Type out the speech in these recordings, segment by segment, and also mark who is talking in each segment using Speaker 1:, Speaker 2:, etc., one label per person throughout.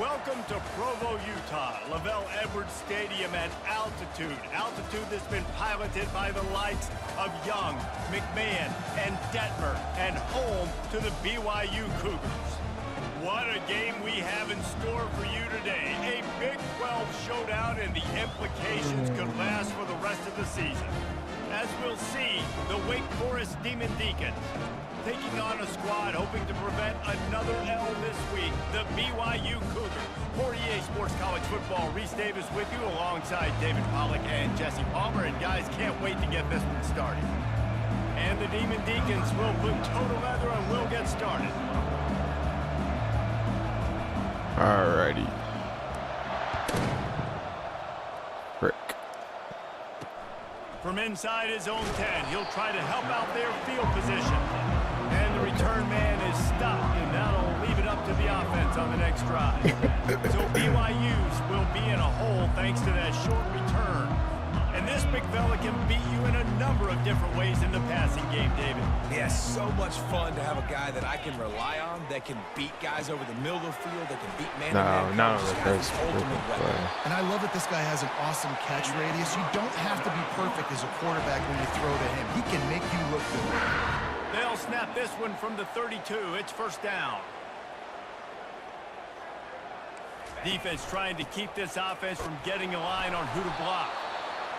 Speaker 1: Welcome to Provo, Utah, Lavelle Edwards Stadium at altitude. Altitude that's been piloted by the likes of Young, McMahon, and Detmer, and home to the BYU Cougars. What a game we have in store for you today. A Big 12 showdown, and the implications could last for the rest of the season. As we'll see, the Wake Forest Demon Deacons taking on a squad hoping to prevent another L this week, the BYU Cougars. For EA Sports College Football, Reese Davis with you alongside David Pollack and Jesse Palmer. And guys, can't wait to get this one started. And the Demon Deacons will put toe to leather and we'll get started.
Speaker 2: Alrighty. Frick.
Speaker 1: From inside his own 10, he'll try to help out their field position. And the return man is stopped, and that'll leave it up to the offense on the next drive. So BYU's will be in a hole thanks to that short return. And this big fella can beat you in a number of different ways in the passing game, David.
Speaker 3: Yeah, so much fun to have a guy that I can rely on, that can beat guys over the middle of the field, that can beat man-to-man.
Speaker 2: No, that's
Speaker 3: ultimate weapon.
Speaker 4: And I love that this guy has an awesome catch radius. You don't have to be perfect as a quarterback when you throw to him. He can make you look good.
Speaker 1: They'll snap this one from the 32. It's first down. Defense trying to keep this offense from getting a line on who to block.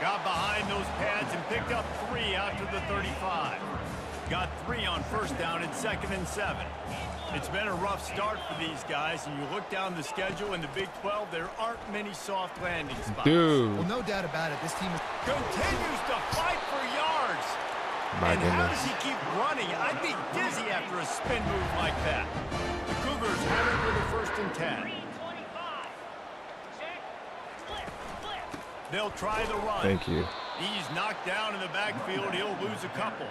Speaker 1: Got behind those pads and picked up 3 out to the 35. Got 3 on first down and 2nd and 7. It's been a rough start for these guys, and you look down the schedule in the Big 12, there aren't many soft landing spots.
Speaker 2: Dude.
Speaker 4: Well, no doubt about it. This team
Speaker 1: Continues to fight for yards. And how does he keep running? I'd be dizzy after a spin move like that. The Cougars have it with a 1st and 10. They'll try the run.
Speaker 2: Thank you.
Speaker 1: He's knocked down in the backfield. He'll lose a couple.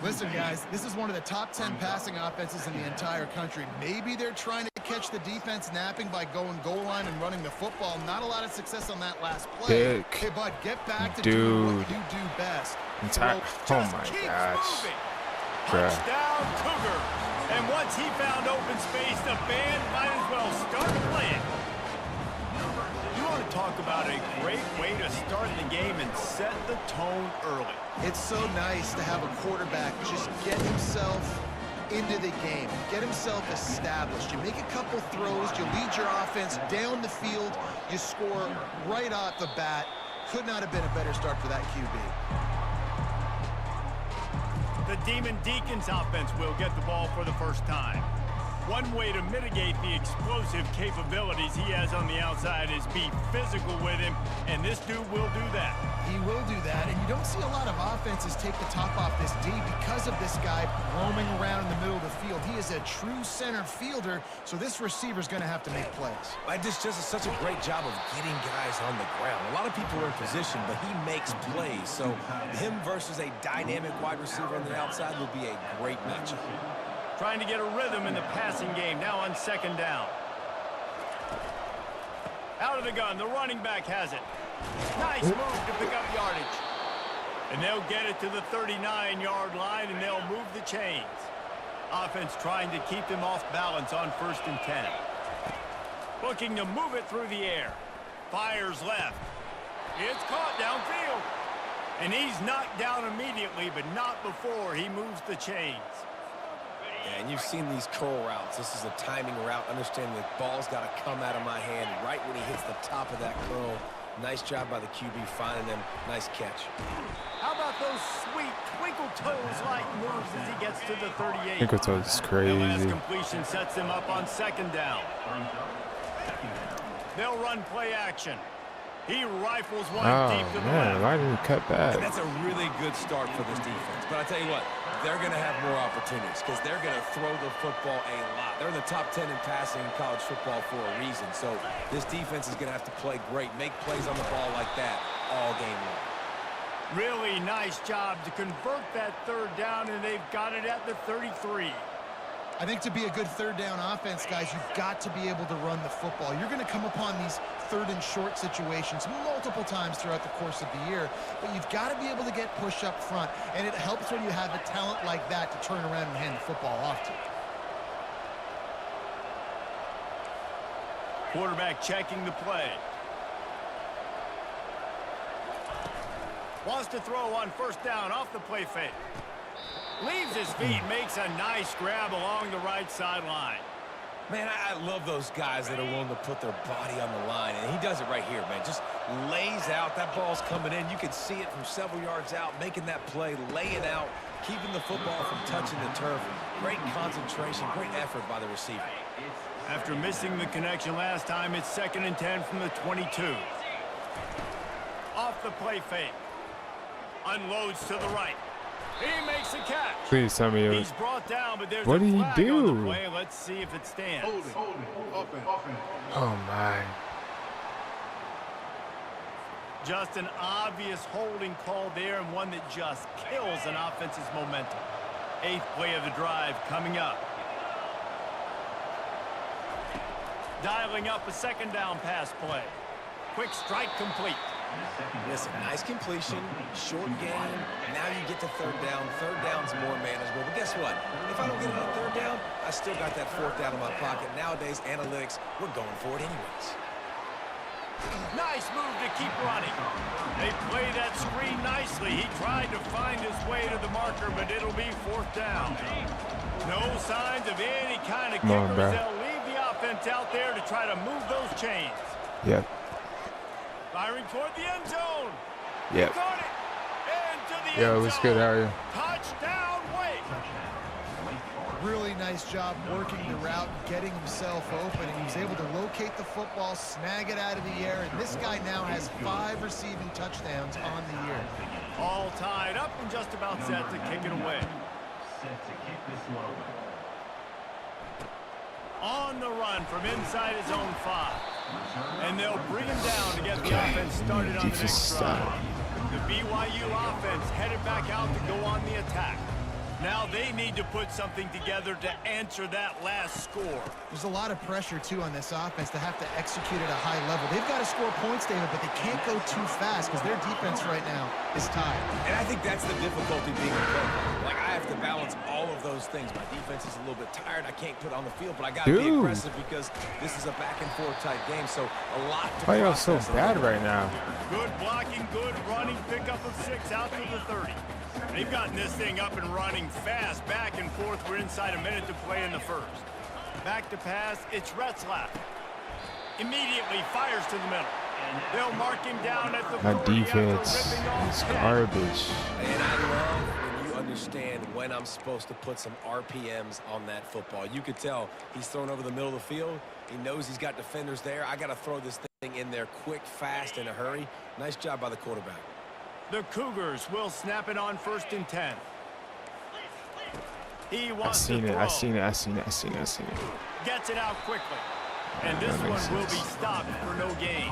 Speaker 4: Listen, guys, this is one of the top 10 passing offenses in the entire country. Maybe they're trying to catch the defense napping by going goal line and running the football. Not a lot of success on that last play.
Speaker 2: Dick.
Speaker 4: Hey, bud, get back to doing what you do best.
Speaker 2: Oh my gosh.
Speaker 1: Touchdown Cougars. And once he found open space, the band might as well start playing. You want to talk about a great way to start the game and set the tone early.
Speaker 4: It's so nice to have a quarterback just get himself into the game, get himself established. You make a couple throws, you lead your offense down the field, you score right off the bat. Could not have been a better start for that QB.
Speaker 1: The Demon Deacons offense will get the ball for the first time. One way to mitigate the explosive capabilities he has on the outside is be physical with him, and this dude will do that.
Speaker 4: He will do that, and you don't see a lot of offenses take the top off this D because of this guy roaming around in the middle of the field. He is a true center fielder, so this receiver's going to have to make plays.
Speaker 3: This just is such a great job of getting guys on the ground. A lot of people are in position, but he makes plays, so him versus a dynamic wide receiver on the outside will be a great matchup.
Speaker 1: Trying to get a rhythm in the passing game now on 2nd down. Out of the gun, the running back has it. Nice move to pick up yardage. And they'll get it to the 39-yard line, and they'll move the chains. Offense trying to keep them off balance on 1st and 10. Looking to move it through the air. Fires left. It's caught downfield. And he's knocked down immediately, but not before he moves the chains.
Speaker 3: Yeah, and you've seen these curl routes. This is a timing route. Understanding the ball's got to come out of my hand right when he hits the top of that curl. Nice job by the QB finding them. Nice catch.
Speaker 1: How about those sweet twinkle toes-like moves as he gets to the 38?
Speaker 2: Twinkle toes is crazy.
Speaker 1: The last completion sets them up on 2nd down. They'll run play action. He rifles one deep to the left.
Speaker 2: Why didn't he cut back?
Speaker 3: That's a really good start for this defense. But I tell you what, they're going to have more opportunities because they're going to throw the football a lot. They're in the top 10 in passing in college football for a reason. So this defense is going to have to play great, make plays on the ball like that all game long.
Speaker 1: Really nice job to convert that 3rd down, and they've got it at the 33.
Speaker 4: I think to be a good 3rd down offense, guys, you've got to be able to run the football. You're going to come upon these 3rd and short situations multiple times throughout the course of the year, but you've got to be able to get push up front, and it helps when you have a talent like that to turn around and hand the football off to.
Speaker 1: Quarterback checking the play. Wants to throw on first down off the play fake. Leaves his feet, makes a nice grab along the right sideline.
Speaker 3: Man, I love those guys that are willing to put their body on the line, and he does it right here, man. Just lays out. That ball's coming in. You can see it from several yards out, making that play, laying out, keeping the football from touching the turf. Great concentration, great effort by the receiver.
Speaker 1: After missing the connection last time, it's 2nd and 10 from the 22. Off the play fake. Unloads to the right. He makes a catch.
Speaker 2: Please tell me.
Speaker 1: He's brought down, but there's
Speaker 2: What
Speaker 1: a
Speaker 2: did he
Speaker 1: flag
Speaker 2: do?
Speaker 1: on the play. Let's see if it stands.
Speaker 2: Oh my.
Speaker 1: Just an obvious holding call there, and one that just kills an offense's momentum. 8th play of the drive coming up. Dialing up a 2nd down pass play. Quick strike complete.
Speaker 3: Listen, nice completion, short game. Now you get to 3rd down. 3rd down's more manageable. But guess what? If I don't get it on 3rd down, I still got that 4th down in my pocket. Nowadays, analytics, we're going for it anyways.
Speaker 1: Nice move to keep running. They play that screen nicely. He tried to find his way to the marker, but it'll be 4th down. No signs of any kind of kickers. They'll leave the offense out there to try to move those chains.
Speaker 2: Yep.
Speaker 1: Firing toward the end zone.
Speaker 2: Yep.
Speaker 1: Got it. Into the
Speaker 2: Yo,
Speaker 1: end
Speaker 2: what's
Speaker 1: zone.
Speaker 2: good? How are you?
Speaker 1: Touchdown, Wake.
Speaker 4: Really nice job working the route, getting himself open, and he was able to locate the football, snag it out of the air, and this guy now has 5 receiving touchdowns on the year.
Speaker 1: All tied up and just about set to kick it away. On the run from inside his own 5. And they'll bring him down to get the offense started on the next drive. The BYU offense headed back out to go on the attack. Now they need to put something together to answer that last score.
Speaker 4: There's a lot of pressure, too, on this offense to have to execute at a high level. They've got to score points, David, but they can't go too fast because their defense right now is tired.
Speaker 3: And I think that's the difficulty being a player. Like, I have to balance all of those things. My defense is a little bit tired. I can't put on the field, but I got to be aggressive because this is a back-and-forth type game, so a lot to
Speaker 2: Why are y'all so
Speaker 3: process.
Speaker 2: bad right now?
Speaker 1: Good blocking, good running, pickup of 6 out to the 30. They've gotten this thing up and running fast, back and forth. We're inside a minute to play in the first. Back to pass, it's Retzlaff. Immediately fires to the middle. They'll mark him down at the 40
Speaker 2: My defense is garbage.
Speaker 3: And I love when you understand when I'm supposed to put some RPMs on that football. You could tell he's thrown over the middle of the field. He knows he's got defenders there. I got to throw this thing in there quick, fast, in a hurry. Nice job by the quarterback.
Speaker 1: The Cougars will snap it on 1st and 10. He
Speaker 2: I
Speaker 1: wants
Speaker 2: seen
Speaker 1: to
Speaker 2: it.
Speaker 1: throw.
Speaker 2: I seen it.
Speaker 1: Gets it out quickly. And this one will be stopped for no gain.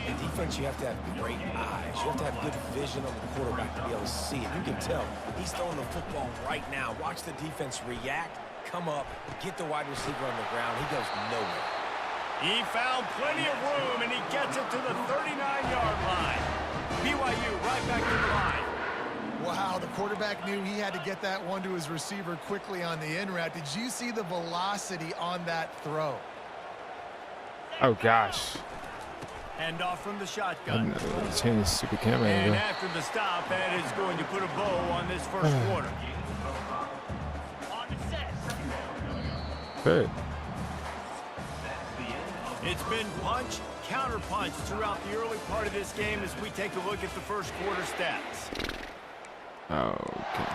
Speaker 3: In defense, you have to have great eyes. You have to have good vision on the quarterback to be able to see it. You can tell he's throwing the football right now. Watch the defense react, come up, get the wide receiver on the ground. He goes nowhere.
Speaker 1: He found plenty of room, and he gets it to the 39-yard line. BYU right back to the line.
Speaker 4: Wow, the quarterback knew he had to get that one to his receiver quickly on the in route. Did you see the velocity on that throw?
Speaker 2: Oh gosh.
Speaker 1: Hand off from the shotgun.
Speaker 2: Change the stupid camera
Speaker 1: And
Speaker 2: angle.
Speaker 1: after the stop, that is going to put a bow on this first quarter.
Speaker 2: Good.
Speaker 1: It's been punch, counter punch throughout the early part of this game as we take a look at the first quarter stats.
Speaker 2: Okay.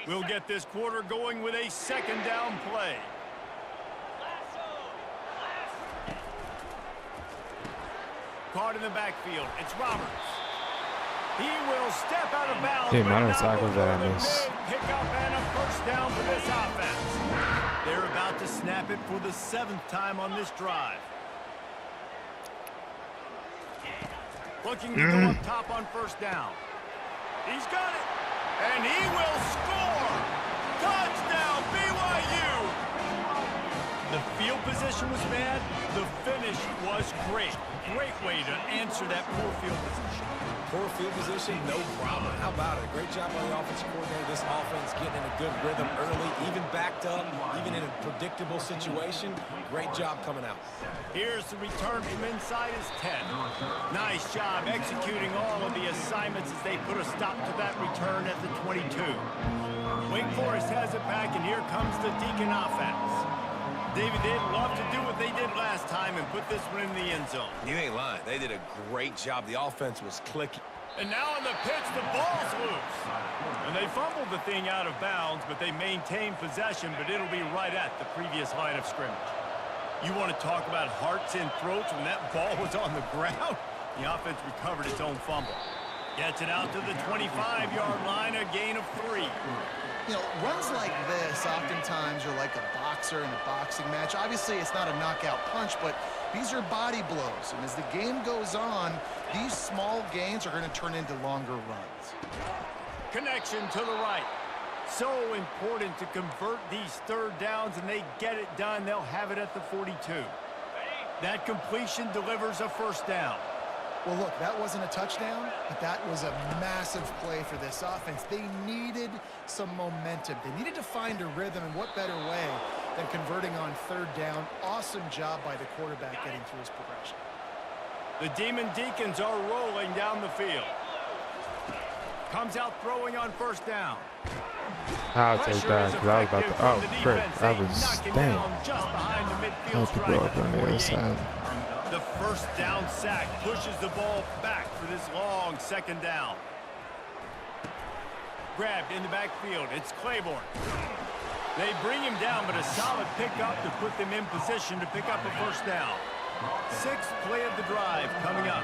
Speaker 1: We'll get this quarter going with a 2nd down play. Caught in the backfield. It's Roberts. He will step out of bounds.
Speaker 2: Hey,
Speaker 1: but
Speaker 2: man,
Speaker 1: not
Speaker 2: it's awkward
Speaker 1: before
Speaker 2: that I
Speaker 1: the
Speaker 2: miss.
Speaker 1: big pickup and a 1st down for this offense. They're about to snap it for the 7th time on this drive. Looking to go up top on 1st down. He's got it. And he will score. Touchdown, BYU. The field field position was bad, the finish was great. Great way to answer that poor field position.
Speaker 3: Poor field position, no problem. How about it? Great job by the offensive coordinator. This offense getting in a good rhythm early, even backed up, even in a predictable situation. Great job coming out.
Speaker 1: Here's the return from inside his 10. Nice job executing all of the assignments as they put a stop to that return at the 22. Wake Forest has it back, and here comes the Deacon offense. David, they'd love to do what they did last time and put this one in the end zone.
Speaker 3: You ain't lying. They did a great job. The offense was clicking.
Speaker 1: And now on the pitch, the ball's loose. And they fumbled the thing out of bounds, but they maintained possession, but it'll be right at the previous line of scrimmage. You want to talk about hearts and throats when that ball was on the ground? The offense recovered its own fumble. Gets it out to the 25-yard line, a gain of 3.
Speaker 4: You know, runs like this oftentimes are like a boxer in a boxing match. Obviously, it's not a knockout punch, but these are body blows. And as the game goes on, these small gains are going to turn into longer runs.
Speaker 1: Connection to the right. So important to convert these third downs, and they get it done. They'll have it at the 42. That completion delivers a first down.
Speaker 4: Well, look, that wasn't a touchdown, but that was a massive play for this offense. They needed some momentum. They needed to find a rhythm, and what better way than converting on third down. Awesome job by the quarterback getting through his progression.
Speaker 1: The Demon Deacons are rolling down the field. Comes out throwing on first down.
Speaker 2: I'll take that, because I was about to, oh, frick, that was, dang.
Speaker 1: Just behind the midfield
Speaker 2: I'll people
Speaker 1: stripe
Speaker 2: up on the other side.
Speaker 1: The first down sack pushes the ball back for this long second down. Grabbed in the backfield. It's Claiborne. They bring him down, but a solid pickup to put them in position to pick up a first down. Sixth play of the drive coming up.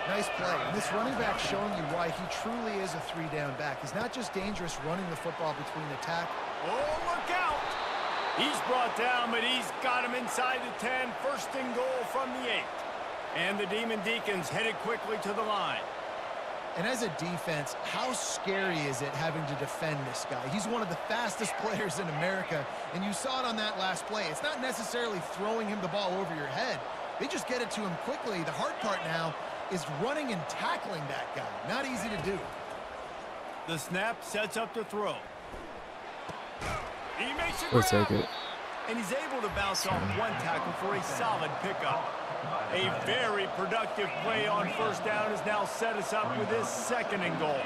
Speaker 4: Nice play. And this running back showing you why he truly is a three-down back. He's not just dangerous running the football between the tackle.
Speaker 1: Oh, look out! He's brought down, but he's got him inside the 10. First and goal from the 8. And the Demon Deacons headed quickly to the line.
Speaker 4: And as a defense, how scary is it having to defend this guy? He's one of the fastest players in America, and you saw it on that last play. It's not necessarily throwing him the ball over your head. They just get it to him quickly. The hard part now is running and tackling that guy. Not easy to do.
Speaker 1: The snap sets up the throw. He makes it
Speaker 2: We'll take it.
Speaker 1: And he's able to bounce off one tackle for a solid pickup. A very productive play on first down has now set us up with this second and goal.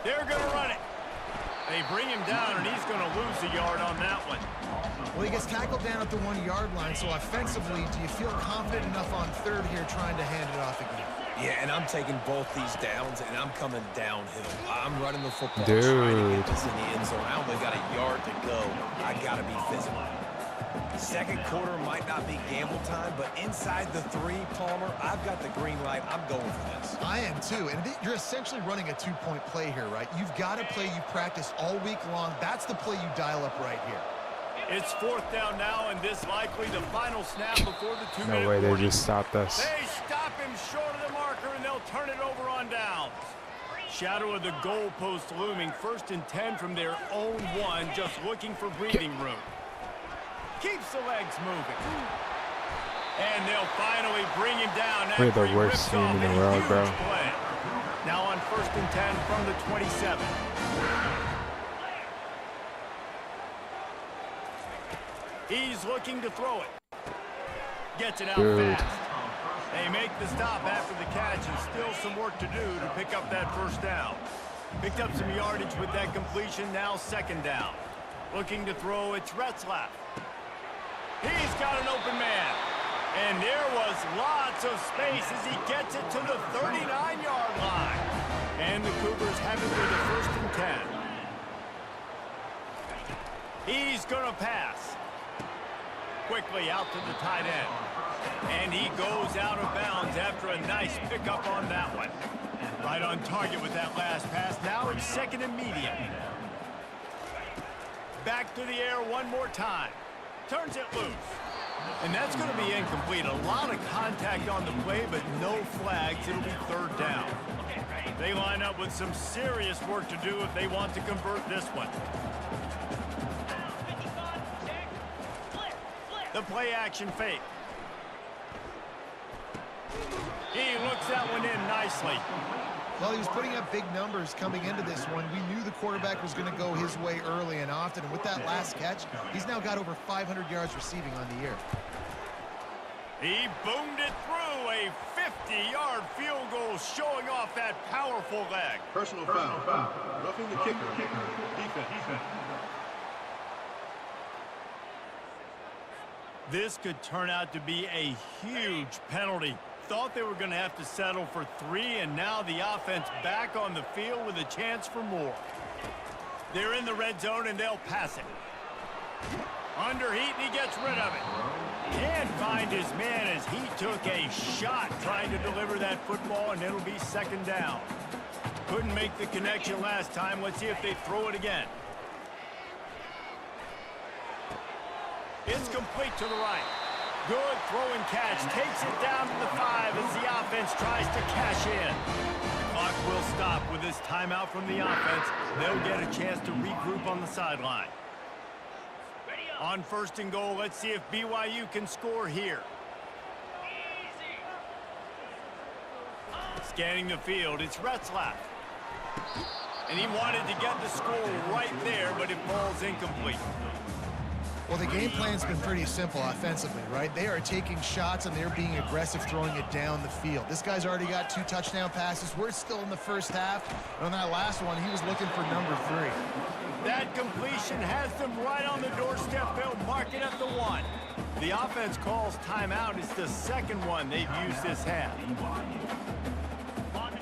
Speaker 1: They're going to run it. They bring him down, and he's going to lose a yard on that one.
Speaker 4: Well, he gets tackled down at the 1-yard line, so offensively, do you feel confident enough on third here trying to hand it off again?
Speaker 3: Yeah, and I'm taking both these downs, and I'm coming downhill. I'm running the football,
Speaker 2: Dude.
Speaker 3: trying to get this in the end zone. I only got a yard to go. I got to be physical. Second quarter might not be gamble time, but inside the 3, Palmer, I've got the green light. I'm going for this.
Speaker 4: I am too, and you're essentially running a 2-point play here, right? You've got a play you've practiced all week long. That's the play you dial up right here.
Speaker 1: It's fourth down now, and this likely the final snap before the 2-minute
Speaker 2: No way, they
Speaker 1: warning.
Speaker 2: just stopped us.
Speaker 1: They stop him short of the marker, and they'll turn it over on downs. Shadow of the goalpost looming. First and 10 from their own 1, just looking for breathing room. Keeps the legs moving. And they'll finally bring him down.
Speaker 2: We're the
Speaker 1: after he
Speaker 2: worst
Speaker 1: rips
Speaker 2: team
Speaker 1: off
Speaker 2: in the
Speaker 1: a
Speaker 2: world,
Speaker 1: huge
Speaker 2: bro.
Speaker 1: play. Now on first and 10 from the 27. He's looking to throw it. Gets it out
Speaker 2: Dude.
Speaker 1: fast. They make the stop after the catch, and still some work to do to pick up that first down. Picked up some yardage with that completion, now second down. Looking to throw, it's Retzlaff. He's got an open man. And there was lots of space as he gets it to the 39-yard line. And the Cougars have it with a first and 10. He's going to pass. Quickly out to the tight end. And he goes out of bounds after a nice pickup on that one. Right on target with that last pass. Now it's second and medium. Back to the air one more time. Turns it loose. And that's going to be incomplete. A lot of contact on the play, but no flags. It'll be third down. They line up with some serious work to do if they want to convert this one. The play action fake. He looks that one in nicely.
Speaker 4: Well, he was putting up big numbers coming into this one. We knew the quarterback was going to go his way early and often. And with that last catch, he's now got over 500 yards receiving on the year.
Speaker 1: He boomed it through a 50-yard field goal, showing off that powerful leg.
Speaker 5: Personal foul. Roughing the kicker. Defense.
Speaker 1: This could turn out to be a huge penalty. Thought they were going to have to settle for 3, and now the offense back on the field with a chance for more. They're in the red zone, and they'll pass it. Under heat, and he gets rid of it. Can't find his man as he took a shot trying to deliver that football, and it'll be second down. Couldn't make the connection last time. Let's see if they throw it again. It's complete to the right. Good throw and catch. Takes it down to the 5 as the offense tries to cash in. The clock will stop with this timeout from the offense. They'll get a chance to regroup on the sideline. On 1st and goal, let's see if BYU can score here. Scanning the field, it's Retzlaff. And he wanted to get the score right there, but it falls incomplete.
Speaker 4: Well, the game plan's been pretty simple offensively, right? They are taking shots, and they're being aggressive, throwing it down the field. This guy's already got 2 touchdown passes. We're still in the first half. And on that last one, he was looking for number 3.
Speaker 1: That completion has them right on the doorstep. They'll mark it at the 1. The offense calls timeout. It's the second one they've used this half.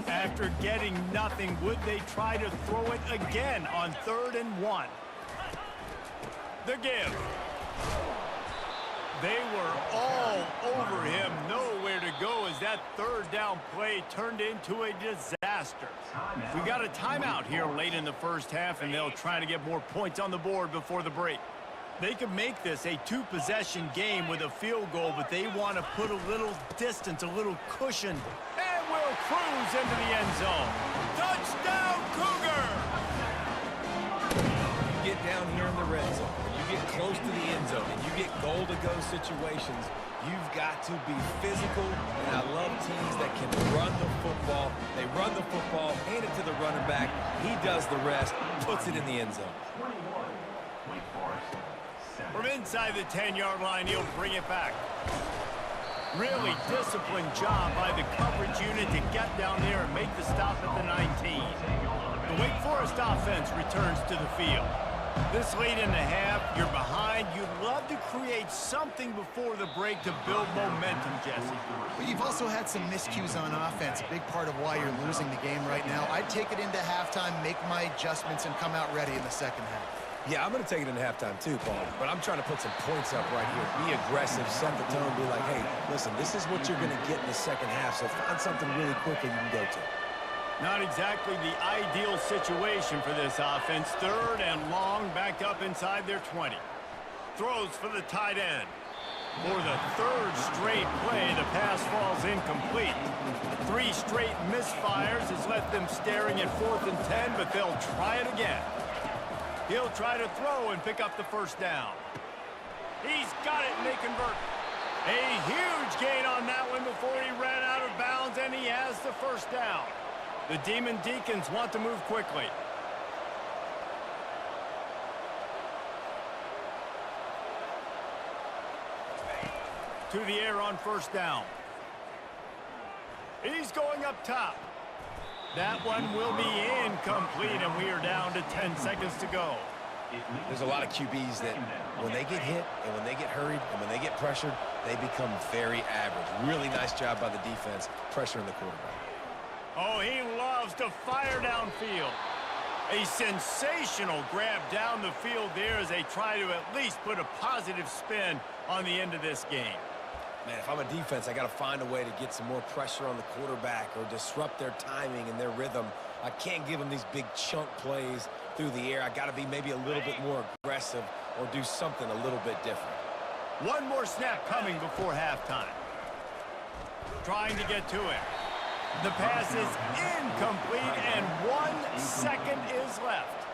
Speaker 1: After getting nothing, would they try to throw it again on 3rd and 1? The give. They were all over him. Nowhere to go as that 3rd down play turned into a disaster. We got a timeout here late in the first half, and they'll try to get more points on the board before the break. They could make this a 2-possession game with a field goal, but they want to put a little distance, a little cushion, and will cruise into the end zone. Touchdown, Cougar!
Speaker 3: You get down here in the red zone, you get close to the end zone, and you get goal-to-go situations, you've got to be physical, and I love teams that can run the football. They run the football, hand it to the running back, he does the rest, puts it in the end zone.
Speaker 1: From inside the 10-yard line, he'll bring it back. Really disciplined job by the coverage unit to get down there and make the stop at the 19. The Wake Forest offense returns to the field. This late in the half, you're behind. You'd love to create something before the break to build momentum, Jesse.
Speaker 4: But you've also had some miscues on offense, a big part of why you're losing the game right now. I'd take it into halftime, make my adjustments, and come out ready in the second half.
Speaker 3: Yeah, I'm going to take it in halftime too, Paul. But I'm trying to put some points up right here. Be aggressive, set the tone, be like, hey, listen, this is what you're going to get in the second half, so find something really quickly you can go to.
Speaker 1: Not exactly the ideal situation for this offense. 3rd and long, backed up inside their 20. Throws for the tight end. For the 3rd straight play, the pass falls incomplete. 3 straight misfires has left them staring at 4th and 10, but they'll try it again. He'll try to throw and pick up the 1st down. He's got it, and they convert. A huge gain on that one before he ran out of bounds, and he has the 1st down. The Demon Deacons want to move quickly. To the air on 1st down. He's going up top. That one will be incomplete, and we are down to 10 seconds to go.
Speaker 3: There's a lot of QBs that when they get hit and when they get hurried and when they get pressured, they become very average. Really nice job by the defense pressuring the quarterback.
Speaker 1: Oh, he loves to fire downfield. A sensational grab down the field there as they try to at least put a positive spin on the end of this game.
Speaker 3: Man, if I'm a defense, I got to find a way to get some more pressure on the quarterback or disrupt their timing and their rhythm. I can't give them these big chunk plays through the air. I got to be maybe a little bit more aggressive or do something a little bit different.
Speaker 1: One more snap coming before halftime. Trying to get to it. The pass is incomplete, and 1 second is left.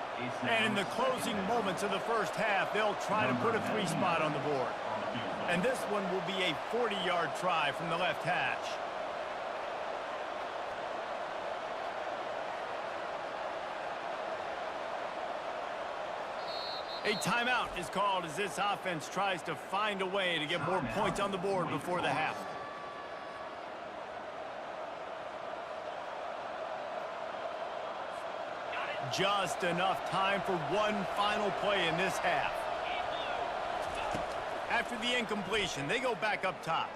Speaker 1: And in the closing moments of the first half, they'll try to put a 3 spot on the board. And this one will be a 40-yard try from the left hash. A timeout is called as this offense tries to find a way to get more points on the board before the half. Just enough time for one final play in this half. After the incompletion, they go back up top.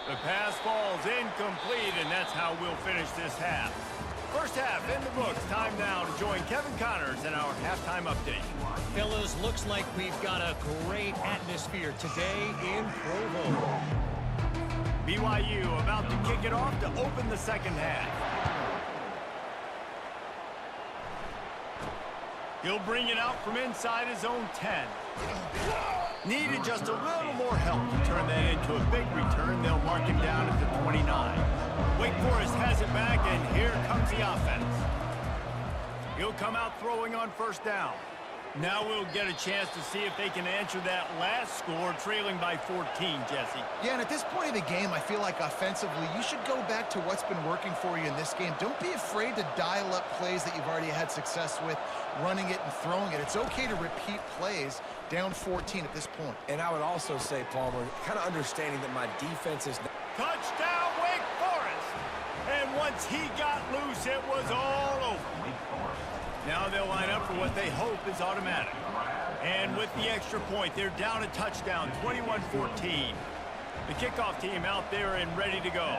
Speaker 1: The pass falls incomplete, and that's how we'll finish this half. First half in the books. Time now to join Kevin Connors in our halftime update.
Speaker 6: Fellas, looks like we've got a great atmosphere today in Provo.
Speaker 1: BYU about to kick it off to open the second half. He'll bring it out from inside his own 10. Needed just a little more help to turn that into a big return. They'll mark him down at the 29. Wake Forest has it back, and here comes the offense. He'll come out throwing on first down. Now we'll get a chance to see if they can answer that last score, trailing by 14, Jesse.
Speaker 4: Yeah, and at this point of the game, I feel like offensively, you should go back to what's been working for you in this game. Don't be afraid to dial up plays that you've already had success with, running it and throwing it. It's okay to repeat plays down 14 at this point.
Speaker 3: And I would also say, Palmer, kind of understanding that my defense is...
Speaker 1: Touchdown, Wake Forest! And once he got loose, it was all over. Now they'll line up for what they hope is automatic. And with the extra point, they're down a touchdown, 21-14. The kickoff team out there and ready to go.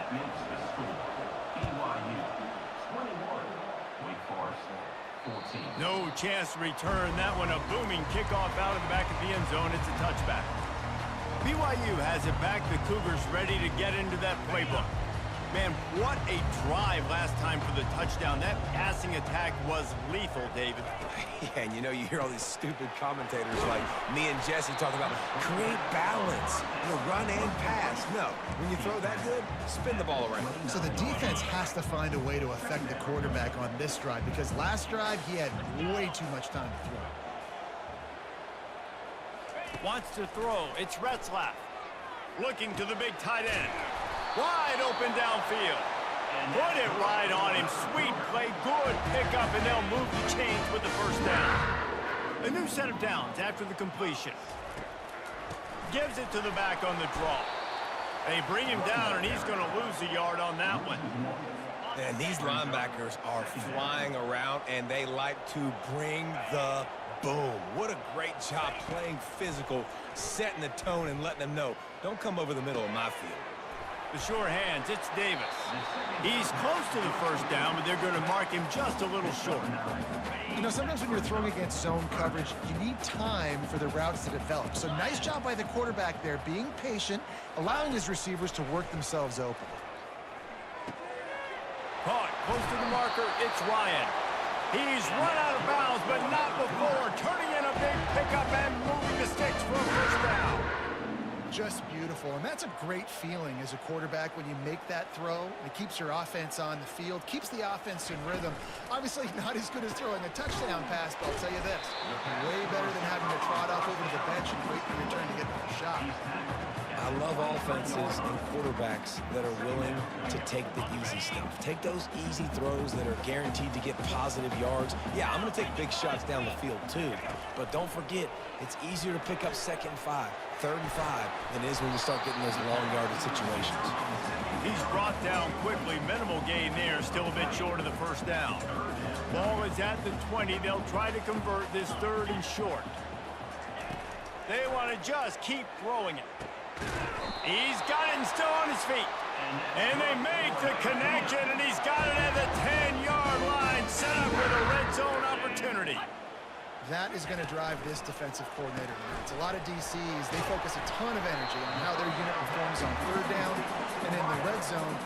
Speaker 1: No chance to return that one. A booming kickoff out of the back of the end zone. It's a touchback. BYU has it back. The Cougars ready to get into that playbook. Man, what a drive last time for the touchdown. That passing attack was lethal, David.
Speaker 3: Yeah, and you hear all these stupid commentators like me and Jesse talking about create balance, run and pass. No, when you throw that good, spin the ball around.
Speaker 4: So the defense has to find a way to affect the quarterback on this drive, because last drive he had way too much time to throw.
Speaker 1: Wants to throw. It's Retzlaff. Looking to the big tight end. Wide open downfield. Put it right on him. Sweet play. Good pickup, and they'll move the chains with the first down. A new set of downs after the completion. Gives it to the back on the draw. They bring him down, and he's going to lose a yard on that one.
Speaker 3: And these linebackers are flying around, and they like to bring the boom. What a great job playing physical, setting the tone, and letting them know, don't come over the middle of my field.
Speaker 1: The sure hands, it's Davis. He's close to the first down, but they're going to mark him just a little short.
Speaker 4: Sometimes when you're throwing against zone coverage, you need time for the routes to develop. So nice job by the quarterback there, being patient, allowing his receivers to work themselves open.
Speaker 1: Caught close to the marker, it's Ryan. He's run out of bounds, but not before turning in a big pickup and moving the sticks for a first down.
Speaker 4: Just beautiful, and that's a great feeling as a quarterback when you make that throw. It keeps your offense on the field, keeps the offense in rhythm. Obviously not as good as throwing a touchdown pass, but I'll tell you this, way better than having to trot off over to the bench and wait for your turn to get another shot.
Speaker 3: I love offenses and quarterbacks that are willing to take the easy stuff. Take those easy throws that are guaranteed to get positive yards. Yeah, I'm going to take big shots down the field too. But don't forget, it's easier to pick up 2nd and 5, 3rd and 5 than it is when you start getting those long yardage situations.
Speaker 1: He's brought down quickly. Minimal gain there, still a bit short of the first down. Ball is at the 20. They'll try to convert this 3rd and short. They want to just keep throwing it. He's got it and still on his feet. And they make the connection, and he's got it at the 10-yard line, set up with a red zone opportunity.
Speaker 4: That is going to drive this defensive coordinator. It's a lot of DCs. They focus a ton of energy on how their unit performs on 3rd down and in the red zone.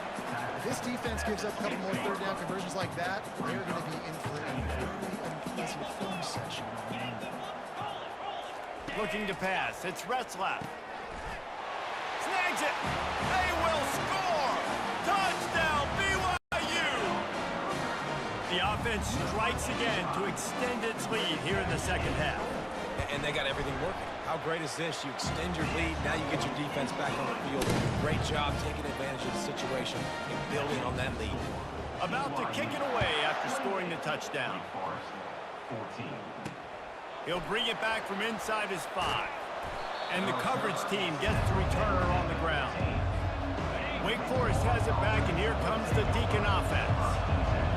Speaker 4: If this defense gives up a couple more 3rd down conversions like that, they're going to be in for a very unpleasant film session on Monday.
Speaker 1: Looking to pass. It's Retzlaff. Snags it. They will score. Touchdown, BYU. The offense strikes again to extend its lead here in the second half.
Speaker 3: And they got everything working. How great is this? You extend your lead. Now you get your defense back on the field. Great job taking advantage of the situation and building on that lead.
Speaker 1: About to kick it away after scoring the touchdown. He'll bring it back from inside his 5. And the coverage team gets to return her on the ground. Wake Forest has it back, and here comes the Deacon offense.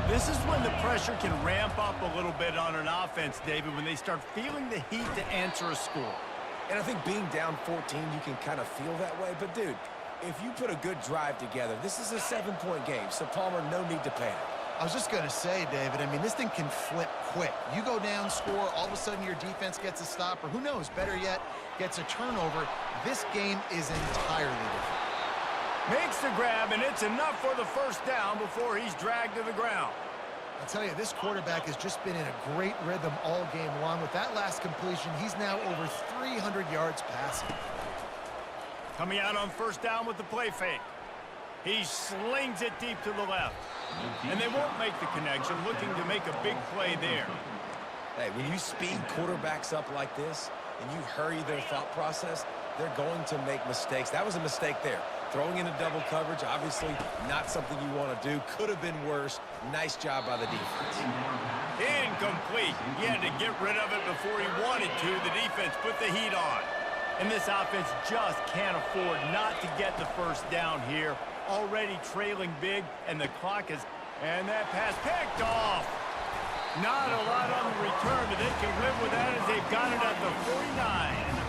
Speaker 1: This is when the pressure can ramp up a little bit on an offense, David, when they start feeling the heat to answer a score.
Speaker 3: And I think being down 14, you can kind of feel that way. But, dude, if you put a good drive together, this is a 7-point game. So, Palmer, no need to panic.
Speaker 4: I was just going to say, David, I mean, this thing can flip quick. You go down, score, all of a sudden your defense gets a stop, or who knows, better yet, gets a turnover. This game is entirely different.
Speaker 1: Makes the grab, and it's enough for the first down before he's dragged to the ground.
Speaker 4: I'll tell you, this quarterback has just been in a great rhythm all game long. With that last completion, he's now over 300 yards passing.
Speaker 1: Coming out on first down with the play fake. He slings it deep to the left. And they won't make the connection, looking to make a big play there.
Speaker 3: Hey, when you speed quarterbacks up like this and you hurry their thought process, they're going to make mistakes. That was a mistake there. Throwing into double coverage, obviously not something you want to do. Could have been worse. Nice job by the defense.
Speaker 1: Incomplete. He had to get rid of it before he wanted to. The defense put the heat on. And this offense just can't afford not to get the first down here. Already trailing big, and the clock is... And that pass picked off. Not a lot on the return, but they can live with that as they've got it at the 49.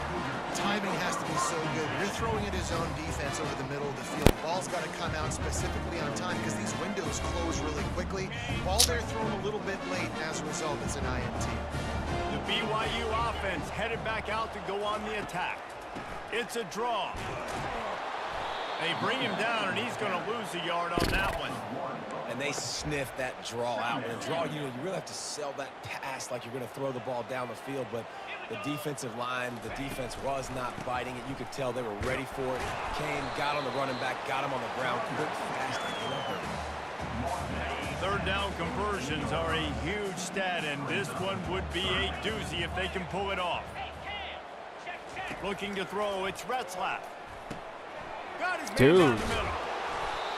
Speaker 4: Timing has to be so good. You're throwing at his own defense over the middle of the field. The ball's got to come out specifically on time because these windows close really quickly. Ball there thrown a little bit late, and as a result, it's an INT.
Speaker 1: The BYU offense headed back out to go on the attack. It's a draw. They bring him down, and he's going to lose a yard on that one.
Speaker 3: And they sniff that draw out. And a draw, you really have to sell that pass like you're going to throw the ball down the field. But the defensive line, the defense was not biting it. You could tell they were ready for it. Came, got on the running back, got him on the ground. Quick, fast, and
Speaker 1: third down conversions are a huge stat, and this one would be a doozy if they can pull it off. Looking to throw, it's Retzlaff. Got his man down the middle.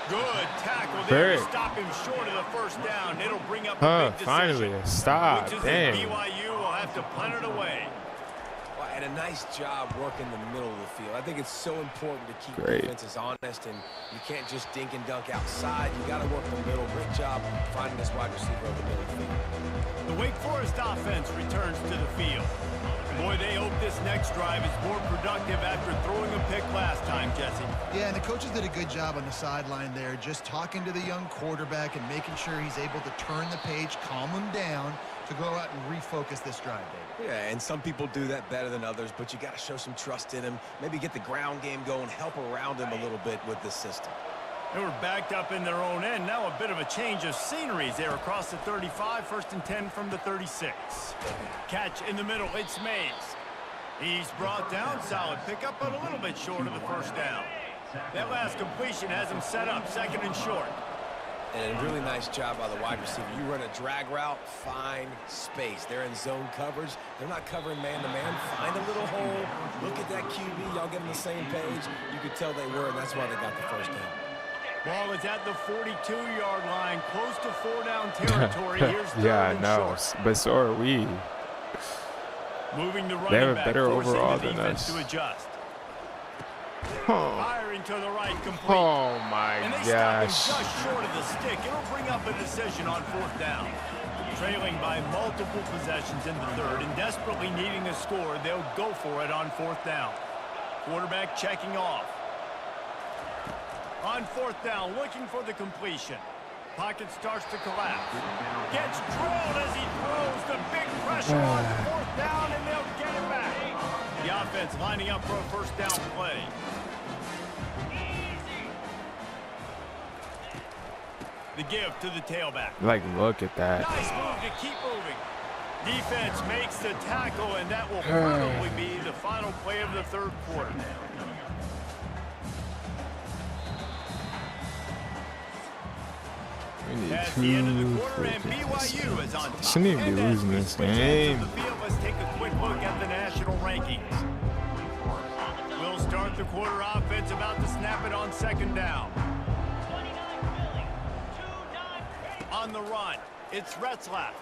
Speaker 1: Good tackle there to stop him short of the first down. It'll bring up a big decision.
Speaker 2: Finally a stop.
Speaker 1: Which is
Speaker 2: Damn.
Speaker 1: BYU will have to punt it away.
Speaker 3: Well, and a nice job working the middle of the field. I think it's so important to keep defenses honest, and you can't just dink and dunk outside. You got to work the middle. Great job finding this wide receiver over the middle of the field.
Speaker 1: The Wake Forest offense returns to the field. Boy, they hope this next drive is more productive after throwing a pick last time, Jesse.
Speaker 4: Yeah, and the coaches did a good job on the sideline there, just talking to the young quarterback and making sure he's able to turn the page, calm him down to go out and refocus this drive, David.
Speaker 3: Yeah, and some people do that better than others, but you got to show some trust in him. Maybe get the ground game going, help around him a little bit with this system.
Speaker 1: They were backed up in their own end. Now a bit of a change of scenery there across the 35. First and 10 from the 36. Catch in the middle. It's Mays. He's brought down. Solid pickup, but a little bit short of the first down. That last completion has him set up second and short.
Speaker 3: And a really nice job by the wide receiver. You run a drag route, find space. They're in zone coverage. They're not covering man-to-man. Find a little hole. Look at that QB. Y'all get on the same page. You could tell they were, and that's why they got the first down.
Speaker 1: Ball is at the 42-yard line, close to four-down territory. Here's third
Speaker 2: yeah,
Speaker 1: and
Speaker 2: no,
Speaker 1: short.
Speaker 2: but so are we.
Speaker 1: Moving the running
Speaker 2: They have a
Speaker 1: back,
Speaker 2: better
Speaker 1: forcing
Speaker 2: overall
Speaker 1: the
Speaker 2: than
Speaker 1: defense
Speaker 2: us.
Speaker 1: to adjust.
Speaker 2: Oh,
Speaker 1: Firing to the right, complete.
Speaker 2: oh my
Speaker 1: And they
Speaker 2: gosh.
Speaker 1: stop him just short of the stick. It'll bring up a decision on fourth down. Trailing by multiple possessions in the third and desperately needing a score, they'll go for it on fourth down. Quarterback checking off. On fourth down, looking for the completion. Pocket starts to collapse. Gets drilled as he throws. The big pressure on fourth down, and they'll get it back. The offense lining up for a first down play. The give to the tailback.
Speaker 2: Like, look at that.
Speaker 1: Nice move to keep moving. Defense makes the tackle, and that will probably be the final play of the third quarter.
Speaker 2: We need
Speaker 1: At the end of the
Speaker 2: two
Speaker 1: quarter, and BYU is on top.
Speaker 2: Shouldn't even be
Speaker 1: And as
Speaker 2: losing
Speaker 1: we
Speaker 2: this
Speaker 1: switch ends
Speaker 2: game.
Speaker 1: of the field, let's take a quick look at the national rankings. fourth quarter offense about to snap it on second down. On the run, it's Retzlaff.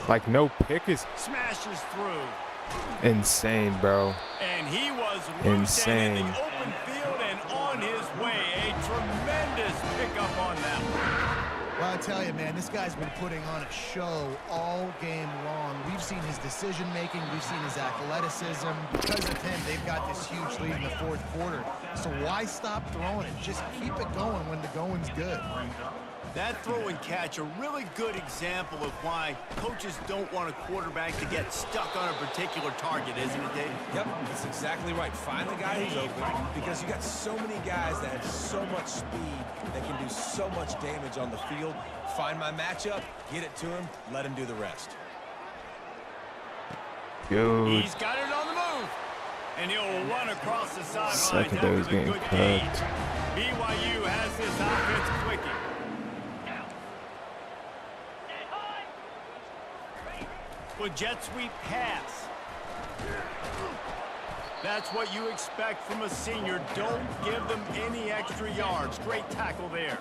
Speaker 2: Like, no pick is
Speaker 1: Smashes through.
Speaker 2: insane, bro.
Speaker 1: And he was loose and in
Speaker 2: Insane.
Speaker 1: the open field and on his way. A tremendous pickup on that one.
Speaker 4: Well, I tell you, man, this guy's been putting on a show all game long. We've seen his decision-making. We've seen his athleticism. Because of him, they've got this huge lead in the fourth quarter. So why stop throwing it? Just keep it going when the going's good.
Speaker 1: That throw and catch, a really good example of why coaches don't want a quarterback to get stuck on a particular target, isn't it, Dave?
Speaker 3: Yep, that's exactly right. Find the guy who's open, because you got so many guys that have so much speed that can do so much damage on the field. Find my matchup, get it to him, let him do the rest.
Speaker 2: Dude.
Speaker 1: He's got it on the move. And he'll run across the sideline.
Speaker 2: Secondary's getting cooked.
Speaker 1: BYU has this offense clicking. With jet sweep pass. That's what you expect from a senior. Don't give them any extra yards. Great tackle there.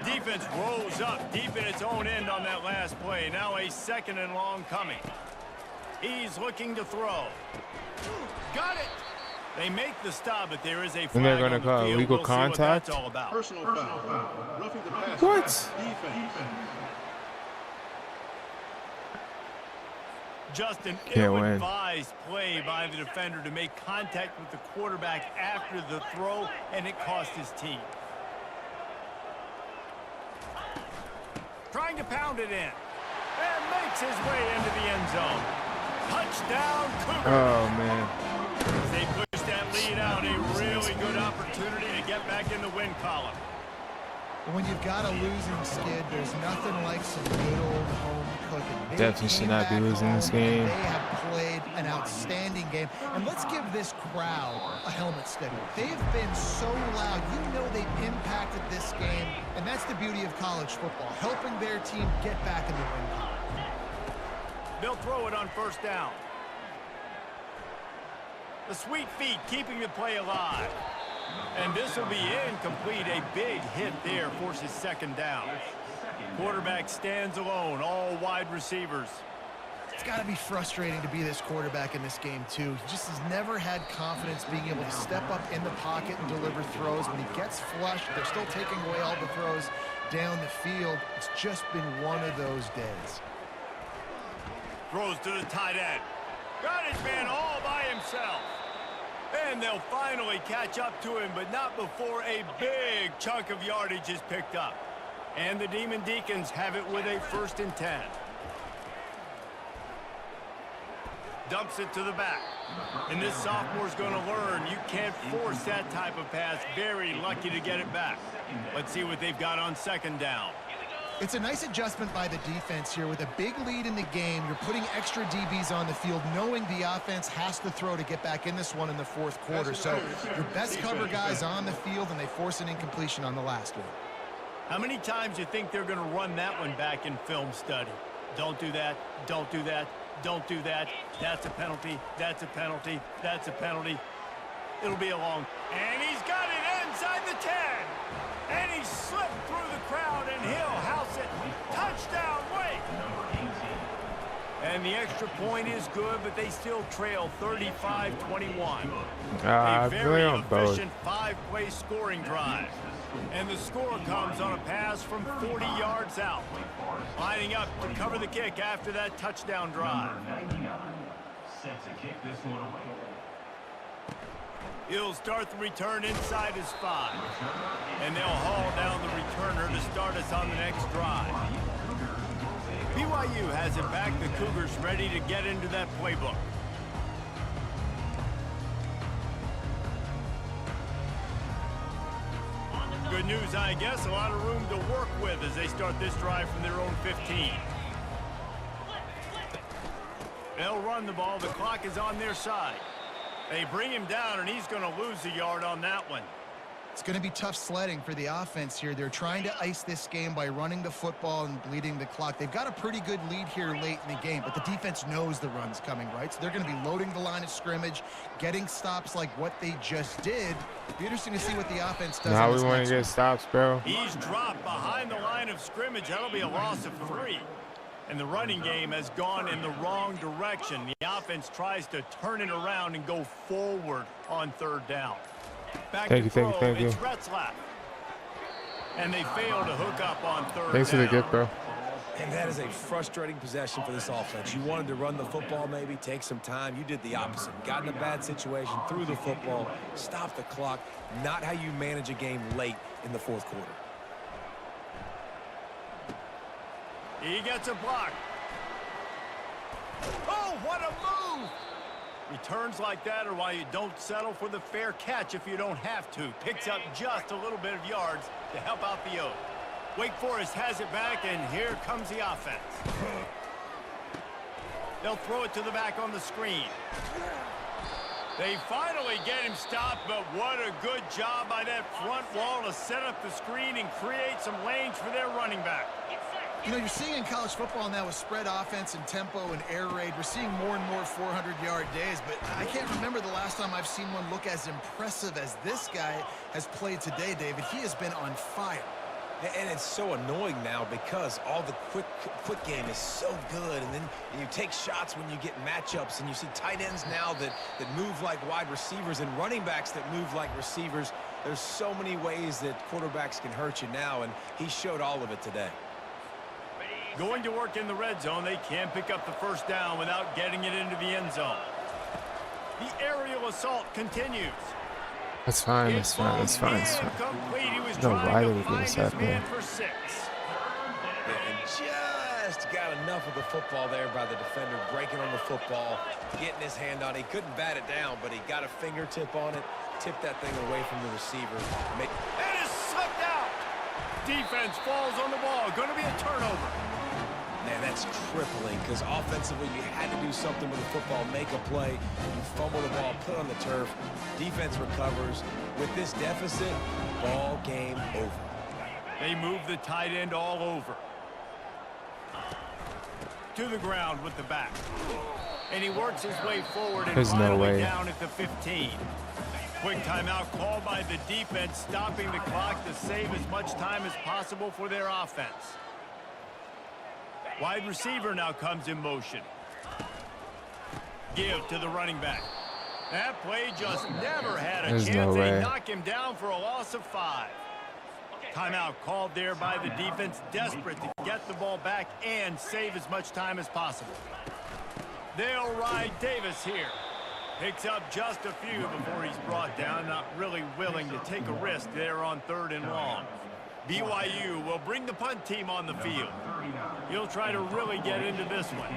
Speaker 1: Defense rolls up deep in its own end on that last play. Now a second and long coming. He's looking to throw. Got it. They make the stop, but there is a flag.
Speaker 2: And they're going to call
Speaker 1: field.
Speaker 2: illegal
Speaker 1: We'll see what
Speaker 2: contact?
Speaker 1: that's all about.
Speaker 5: Personal foul. Roughing the pass.
Speaker 2: What?
Speaker 5: Defense.
Speaker 1: Just an
Speaker 2: Can't win.
Speaker 1: ill-advised play by the defender to make contact with the quarterback after the throw, and it cost his team. Trying to pound it in. And makes his way into the end zone. Touchdown, Cougars.
Speaker 2: Oh, man.
Speaker 1: They push that lead out. A really good opportunity to get back in the win column.
Speaker 4: When you've got a losing skid, there's nothing like some good old home cooking. They
Speaker 2: Definitely should
Speaker 4: came
Speaker 2: not be
Speaker 4: back
Speaker 2: losing
Speaker 4: home
Speaker 2: this
Speaker 4: and
Speaker 2: game.
Speaker 4: They have played an outstanding game. And let's give this crowd a helmet study. They've been so loud. You know they've impacted this game. And that's the beauty of college football, helping their team get back in the win column.
Speaker 1: They'll throw it on first down. The sweet feet keeping the play alive. And this will be incomplete. A big hit there forces second down. Quarterback stands alone, all wide receivers.
Speaker 4: It's got to be frustrating to be this quarterback in this game, too. He just has never had confidence being able to step up in the pocket and deliver throws. When he gets flushed, they're still taking away all the throws down the field. It's just been one of those days.
Speaker 1: Throws to the tight end. Got his man all by himself. And they'll finally catch up to him, but not before a big chunk of yardage is picked up. And the Demon Deacons have it with a 1st and 10. Dumps it to the back. And this sophomore's going to learn you can't force that type of pass. Very lucky to get it back. Let's see what they've got on second down.
Speaker 4: It's a nice adjustment by the defense here. With a big lead in the game, you're putting extra DBs on the field, knowing the offense has to throw to get back in this one in the fourth quarter. So your best cover guys on the field, and they force an incompletion on the last one.
Speaker 1: How many times do you think they're going to run that one back in film study? Don't do that. Don't do that. Don't do that. That's a penalty. That's a penalty. That's a penalty. It'll be a long. And he's got it inside the 10. And he slipped through the crowd, and he'll house it. Touchdown, Wake. And the extra point is good, but they still trail 35-21. A very efficient 5-play scoring drive. And the score comes on a pass from 40 yards out. Lining up to cover the kick after that touchdown drive. He'll start the return inside his 5. And they'll haul down the returner to start us on the next drive. BYU has it back. The Cougars ready to get into that playbook. Good news, I guess. A lot of room to work with as they start this drive from their own 15. They'll run the ball. The clock is on their side. They bring him down, and he's going to lose a yard on that one.
Speaker 4: It's going to be tough sledding for the offense here. They're trying to ice this game by running the football and bleeding the clock. They've got a pretty good lead here late in the game, but the defense knows the run's coming, right? So they're going to be loading the line of scrimmage, getting stops like what they just did. It'll be interesting to see what the offense does.
Speaker 2: Now we want to get stops, bro.
Speaker 1: He's dropped behind the line of scrimmage. That'll be a loss of 3. And the running game has gone in the wrong direction. The offense tries to turn it around and go forward on 3rd down. Back
Speaker 2: Thank
Speaker 1: to
Speaker 2: you,
Speaker 1: throw,
Speaker 2: thank you.
Speaker 1: it's Retzlaff. And they fail to hook up on 3rd
Speaker 2: Thanks for the
Speaker 1: down.
Speaker 2: gift, bro.
Speaker 3: And that is a frustrating possession for this offense. You wanted to run the football, maybe take some time. You did the opposite. Got in a bad situation, threw the football, stopped the clock. Not how you manage a game late in the 4th quarter.
Speaker 1: He gets a block. Oh, what a move! Returns like that are why you don't settle for the fair catch if you don't have to. Picks up just a little bit of yards to help out the O. Wake Forest has it back, and here comes the offense. They'll throw it to the back on the screen. They finally get him stopped, but what a good job by that front wall to set up the screen and create some lanes for their running back.
Speaker 4: You know, you're seeing in college football now with spread offense and tempo and air raid, we're seeing more and more 400-yard days, but I can't remember the last time I've seen one look as impressive as this guy has played today, David. He has been on fire.
Speaker 3: And it's so annoying now because all the quick game is so good, and then you take shots when you get matchups, and you see tight ends now that move like wide receivers and running backs that move like receivers. There's so many ways that quarterbacks can hurt you now, and he showed all of it today.
Speaker 1: Going to work in the red zone, they can't pick up the 1st down without getting it into the end zone. The aerial assault continues.
Speaker 2: That's fine, that's fine, that's fine, that's fine.
Speaker 1: He was
Speaker 2: No, why
Speaker 1: trying
Speaker 2: did
Speaker 1: to
Speaker 2: we
Speaker 1: find
Speaker 2: get
Speaker 1: his
Speaker 2: that,
Speaker 1: man
Speaker 2: man?
Speaker 1: for 6.
Speaker 3: And just got enough of the football there by the defender, breaking on the football, getting his hand on it. He couldn't bat it down, but he got a fingertip on it, tipped that thing away from the receiver.
Speaker 1: And it's slipped out. Defense falls on the ball. Going to be a turnover.
Speaker 3: Man, that's crippling because offensively you had to do something with the football, make a play. You fumble the ball, put it on the turf. Defense recovers. With this deficit, ball game over.
Speaker 1: They move the tight end all over. To the ground with the back. And he works his way forward and
Speaker 2: There's no
Speaker 1: finally
Speaker 2: way.
Speaker 1: down at the 15. Quick timeout called by the defense, stopping the clock to save as much time as possible for their offense. Wide receiver now comes in motion. Give to the running back. That play just never had a
Speaker 2: There's
Speaker 1: chance.
Speaker 2: no
Speaker 1: They
Speaker 2: way.
Speaker 1: knock him down for a loss of 5. Timeout called there by the defense, desperate to get the ball back and save as much time as possible. They'll ride Davis here. Picks up just a few before he's brought down, not really willing to take a risk there on 3rd and long. BYU will bring the punt team on the field. He'll try to really get into this one.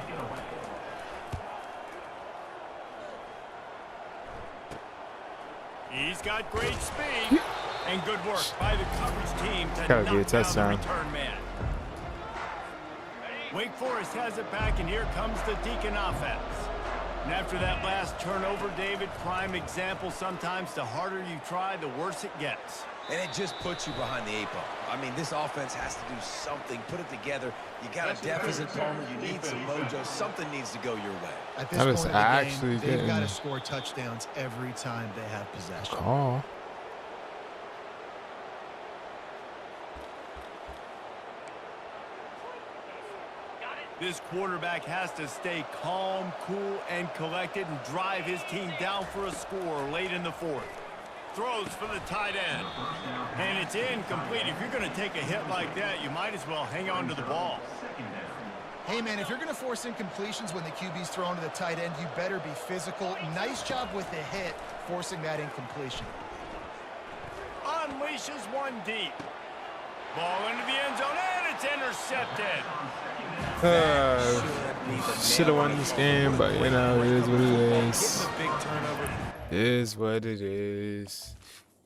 Speaker 1: He's got great speed and good work by the coverage team to
Speaker 2: Gotta be a
Speaker 1: knock down the
Speaker 2: touchdown.
Speaker 1: return man. Wake Forest has it back, and here comes the Deacon offense. And after that last turnover, David, prime example, sometimes the harder you try, the worse it gets.
Speaker 3: And it just puts you behind the 8 ball. I mean, this offense has to do something, put it together. You got a deficit, Palmer. You need some mojo. Something needs to go your way.
Speaker 4: At this
Speaker 2: That
Speaker 4: point
Speaker 2: is
Speaker 4: of the
Speaker 2: actually
Speaker 4: game, they've got to
Speaker 2: getting-
Speaker 4: score touchdowns every time they have possession.
Speaker 2: Oh.
Speaker 1: This quarterback has to stay calm, cool, and collected and drive his team down for a score late in the 4th. Throws for the tight end. And it's incomplete. If you're going to take a hit like that, you might as well hang on to the ball.
Speaker 4: Hey, man, if you're going to force incompletions when the QB's thrown to the tight end, you better be physical. Nice job with the hit, forcing that incompletion.
Speaker 1: Unleashes one deep. Ball into the end zone, and it's intercepted.
Speaker 2: Should have won this game, but you know, it is what it is.
Speaker 3: Getting a big turnover.
Speaker 2: It is what it is.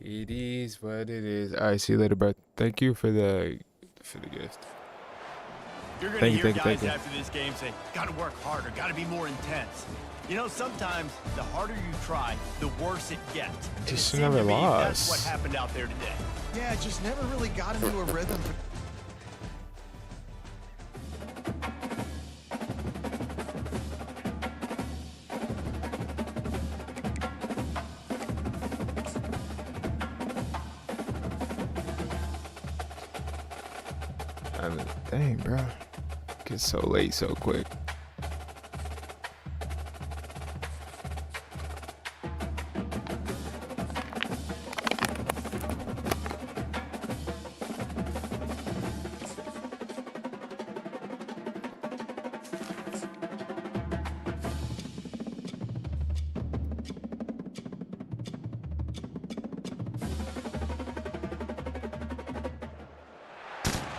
Speaker 2: It is what it is. All right, see you later, bro. Thank you for the gift.
Speaker 1: You're going to
Speaker 2: Thank you,
Speaker 1: hear
Speaker 2: thank you,
Speaker 1: guys
Speaker 2: thank you.
Speaker 1: after this game say, got to work harder, got to be more intense. You know, sometimes the harder you try, the worse it gets. And it
Speaker 2: Just
Speaker 1: seemed
Speaker 2: never
Speaker 1: to me that's
Speaker 2: lost.
Speaker 1: what happened out there today.
Speaker 4: Yeah, just never really got into a rhythm.
Speaker 2: I mean, dang, bro. Gets so late so quick.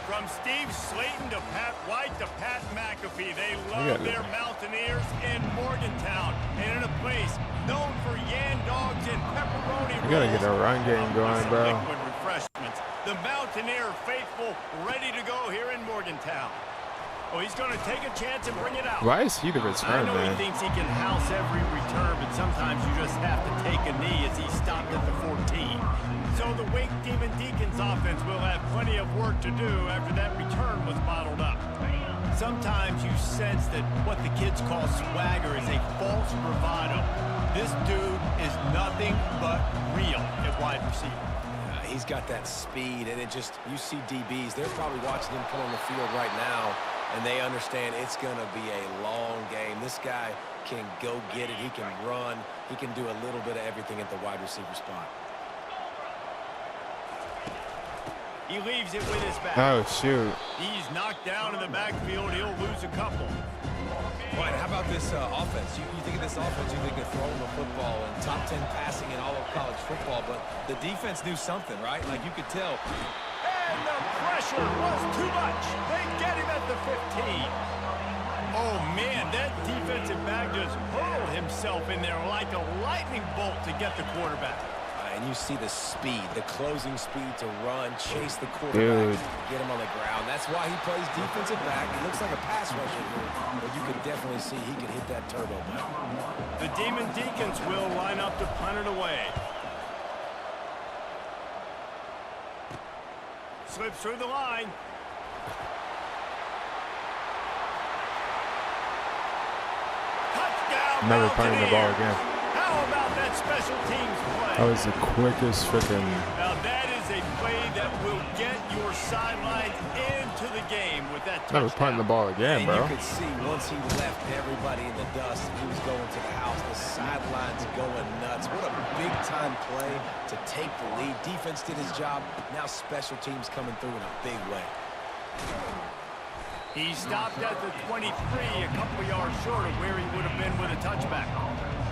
Speaker 1: From Steve Slayton to Pat White to Pat McAfee, they love
Speaker 2: gotta-
Speaker 1: their Mountaineers in Morgantown and in a place known for yan dogs and pepperoni rolls.
Speaker 2: We gotta get a run game going,
Speaker 1: Some
Speaker 2: bro.
Speaker 1: liquid refreshments. The Mountaineer faithful ready to go here in Morgantown. Oh, he's going to take a chance and bring it out.
Speaker 2: Why is he the
Speaker 1: I
Speaker 2: return,
Speaker 1: know
Speaker 2: man?
Speaker 1: he thinks he can house every return, but sometimes you just have to take a knee as he stopped at the 14. So the Wink Demon Deacons offense will have plenty of work to do after that return was bottled up. Sometimes you sense that what the kids call swagger is a false bravado. This dude is nothing but real at wide receiver.
Speaker 3: He's got that speed, and it just, you see DBs, they're probably watching him pull on the field right now, and they understand it's going to be a long game. This guy can go get it. He can run. He can do a little bit of everything at the wide receiver spot.
Speaker 1: He leaves it with his back.
Speaker 2: Oh, shoot.
Speaker 1: He's knocked down in the backfield. He'll lose a couple.
Speaker 3: Right, how about this offense? You think of this offense, you think of throwing the football and top 10 passing in all of college football, but the defense knew something, right? Like, you could tell.
Speaker 1: And the pressure was too much. They get him at the 15. Oh, man, that defensive back just hurled himself in there like a lightning bolt to get the quarterback.
Speaker 3: And you see the speed, the closing speed to run, chase the quarterback,
Speaker 2: Dude.
Speaker 3: get him on the ground. That's why he plays defensive back. He looks like a pass rusher here, but you can definitely see he can hit that turbo button.
Speaker 1: The Demon Deacons will line up to punt it away. Slips through the line. Touchdown,
Speaker 2: Never punting the ball
Speaker 1: Mountaineers.
Speaker 2: again.
Speaker 1: How about that special teams play?
Speaker 2: That was the quickest freaking.
Speaker 1: Now that is a play that will get your sidelines into the game with that touchdown.
Speaker 2: Never punting the ball again,
Speaker 3: And
Speaker 2: bro.
Speaker 3: you could see once he left everybody in the dust, he was going to the house, the sidelines going nuts. What a big-time play to take the lead. Defense did his job. Now special teams coming through in a big way.
Speaker 1: He stopped at the 23, a couple yards short of where he would have been with a touchback.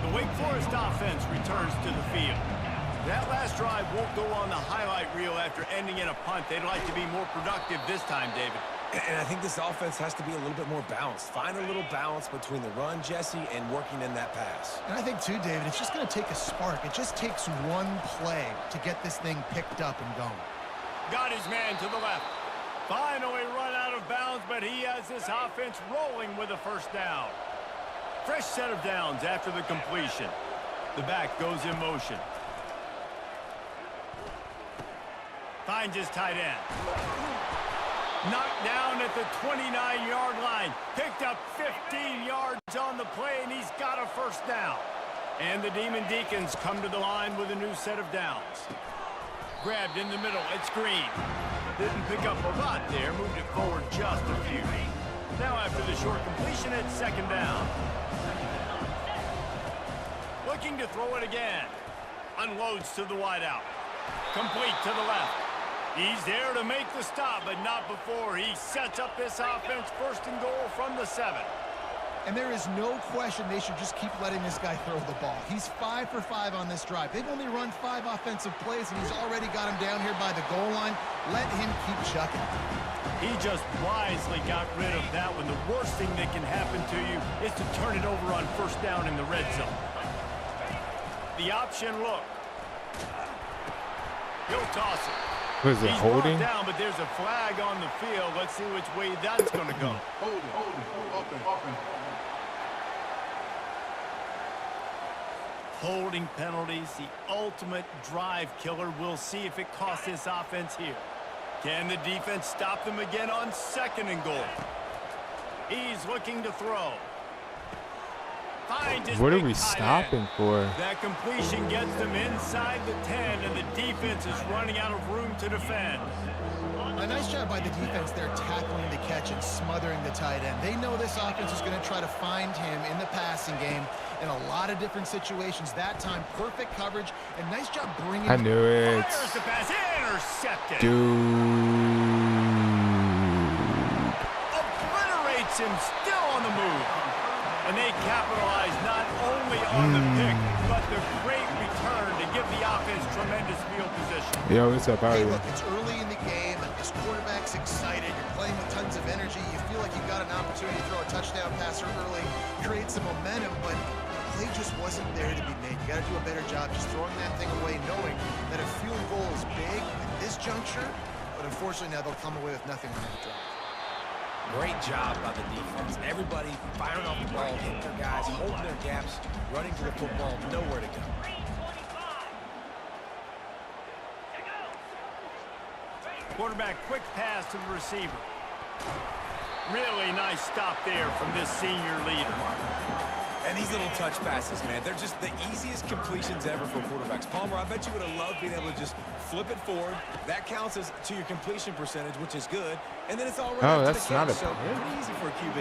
Speaker 1: The Wake Forest offense returns to the field. That last drive won't go on the highlight reel after ending in a punt. They'd like to be more productive this time, David.
Speaker 3: And I think this offense has to be a little bit more balanced. Find a little balance between the run, Jesse, and working in that pass.
Speaker 4: And I think, too, David, it's just going to take a spark. It just takes one play to get this thing picked up and going.
Speaker 1: Got his man to the left. Finally run out of bounds, but he has this offense rolling with a first down. Fresh set of downs after the completion. The back goes in motion. Finds his tight end. Knocked down at the 29-yard line. Picked up 15 yards on the play, and he's got a first down. And the Demon Deacons come to the line with a new set of downs. Grabbed in the middle. It's Green. Didn't pick up a lot there. Moved it forward just a few. Now after the short completion, it's second down. Looking to throw it again. Unloads to the wideout. Complete to the left. He's there to make the stop, but not before he sets up this offense first and goal from the 7.
Speaker 4: And there is no question they should just keep letting this guy throw the ball. He's 5 for 5 on this drive. They've only run 5 offensive plays, and he's already got him down here by the goal line. Let him keep chucking.
Speaker 1: He just wisely got rid of that one. The worst thing that can happen to you is to turn it over on first down in the red zone. The option look. He'll toss it.
Speaker 2: Was it
Speaker 1: He's
Speaker 2: holding?
Speaker 1: brought down, but there's a flag on the field. Let's see which way that's going to go.
Speaker 5: Hold it. Open.
Speaker 1: Holding penalties, the ultimate drive killer. We'll see if it costs this offense here. Can the defense stop them again on 2nd and goal? He's looking to throw.
Speaker 2: What are we stopping for?
Speaker 1: That completion gets them inside the 10, and the defense is running out of room to defend.
Speaker 4: A nice job by the defense there tackling the catch and smothering the tight end. They know this offense is going to try to find him in the passing game in a lot of different situations. That time, perfect coverage, and nice job bringing
Speaker 2: I knew it.
Speaker 1: There's the pass, intercepted.
Speaker 2: Dude.
Speaker 1: Obliterates him, still on the move. And they capitalize not only on the pick, but the great return to give the offense tremendous field position.
Speaker 2: Yo, what's up? How are
Speaker 4: Hey,
Speaker 2: you?
Speaker 4: look, it's early in the game. This quarterback's excited. You're playing with tons of energy. You feel like you've got an opportunity to throw a touchdown pass early, create some momentum, but the play just wasn't there to be made. You got to do a better job just throwing that thing away, knowing that a field goal is big at this juncture, but unfortunately now they'll come away with nothing on that drive.
Speaker 3: Great job by the defense. Everybody firing off the ball, hitting their guys, holding their gaps, running to the football, nowhere to go.
Speaker 1: Quarterback, quick pass to the receiver. Really nice stop there from this senior leader.
Speaker 3: And these little touch passes, man, they're just the easiest completions ever for quarterbacks. Palmer, I bet you would have loved being able to just flip it forward. That counts as to your completion percentage, which is good. And then it's all right.
Speaker 2: Oh, that's not a
Speaker 3: so pretty easy for a QB.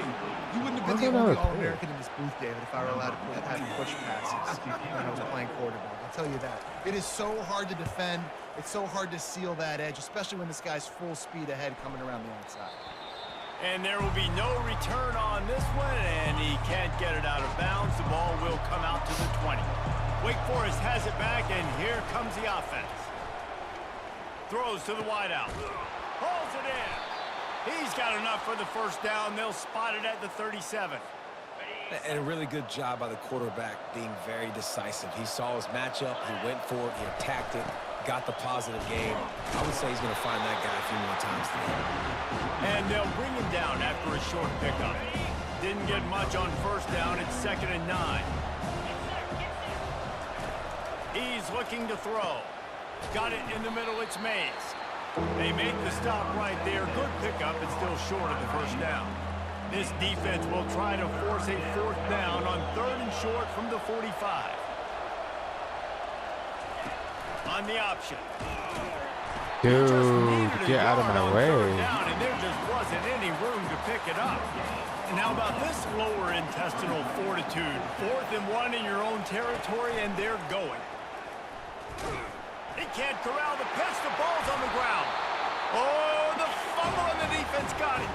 Speaker 4: You wouldn't have been the only All-American in this booth, David, if I were allowed to have push passes when I was playing quarterback. I'll tell you that. It is so hard to defend. It's so hard to seal that edge, especially when this guy's full speed ahead coming around the outside.
Speaker 1: And there will be no return on this one, and he can't get it out of bounds. The ball will come out to the 20. Wake Forest has it back, and here comes the offense. Throws to the wideout. Pulls it in. He's got enough for the first down. They'll spot it at the 37.
Speaker 3: And a really good job by the quarterback being very decisive. He saw his matchup. He went for it. He attacked it. Got the positive game. I would say he's going to find that guy a few more times today.
Speaker 1: And they'll bring him down after a short pickup. Didn't get much on first down. It's 2nd and 9. He's looking to throw. Got it in the middle. It's Mays. They make the stop right there. Good pickup. It's still short of the first down. This defense will try to force a 4th down on 3rd and short from the 45. On the option.
Speaker 2: Dude, get out of my way.
Speaker 1: Down, and there just wasn't any room to pick it up. And how about this lower intestinal fortitude? 4th and 1 in your own territory, and they're going. He can't corral the pitch. The ball's on the ground. Oh, the fumble, and the defense got it.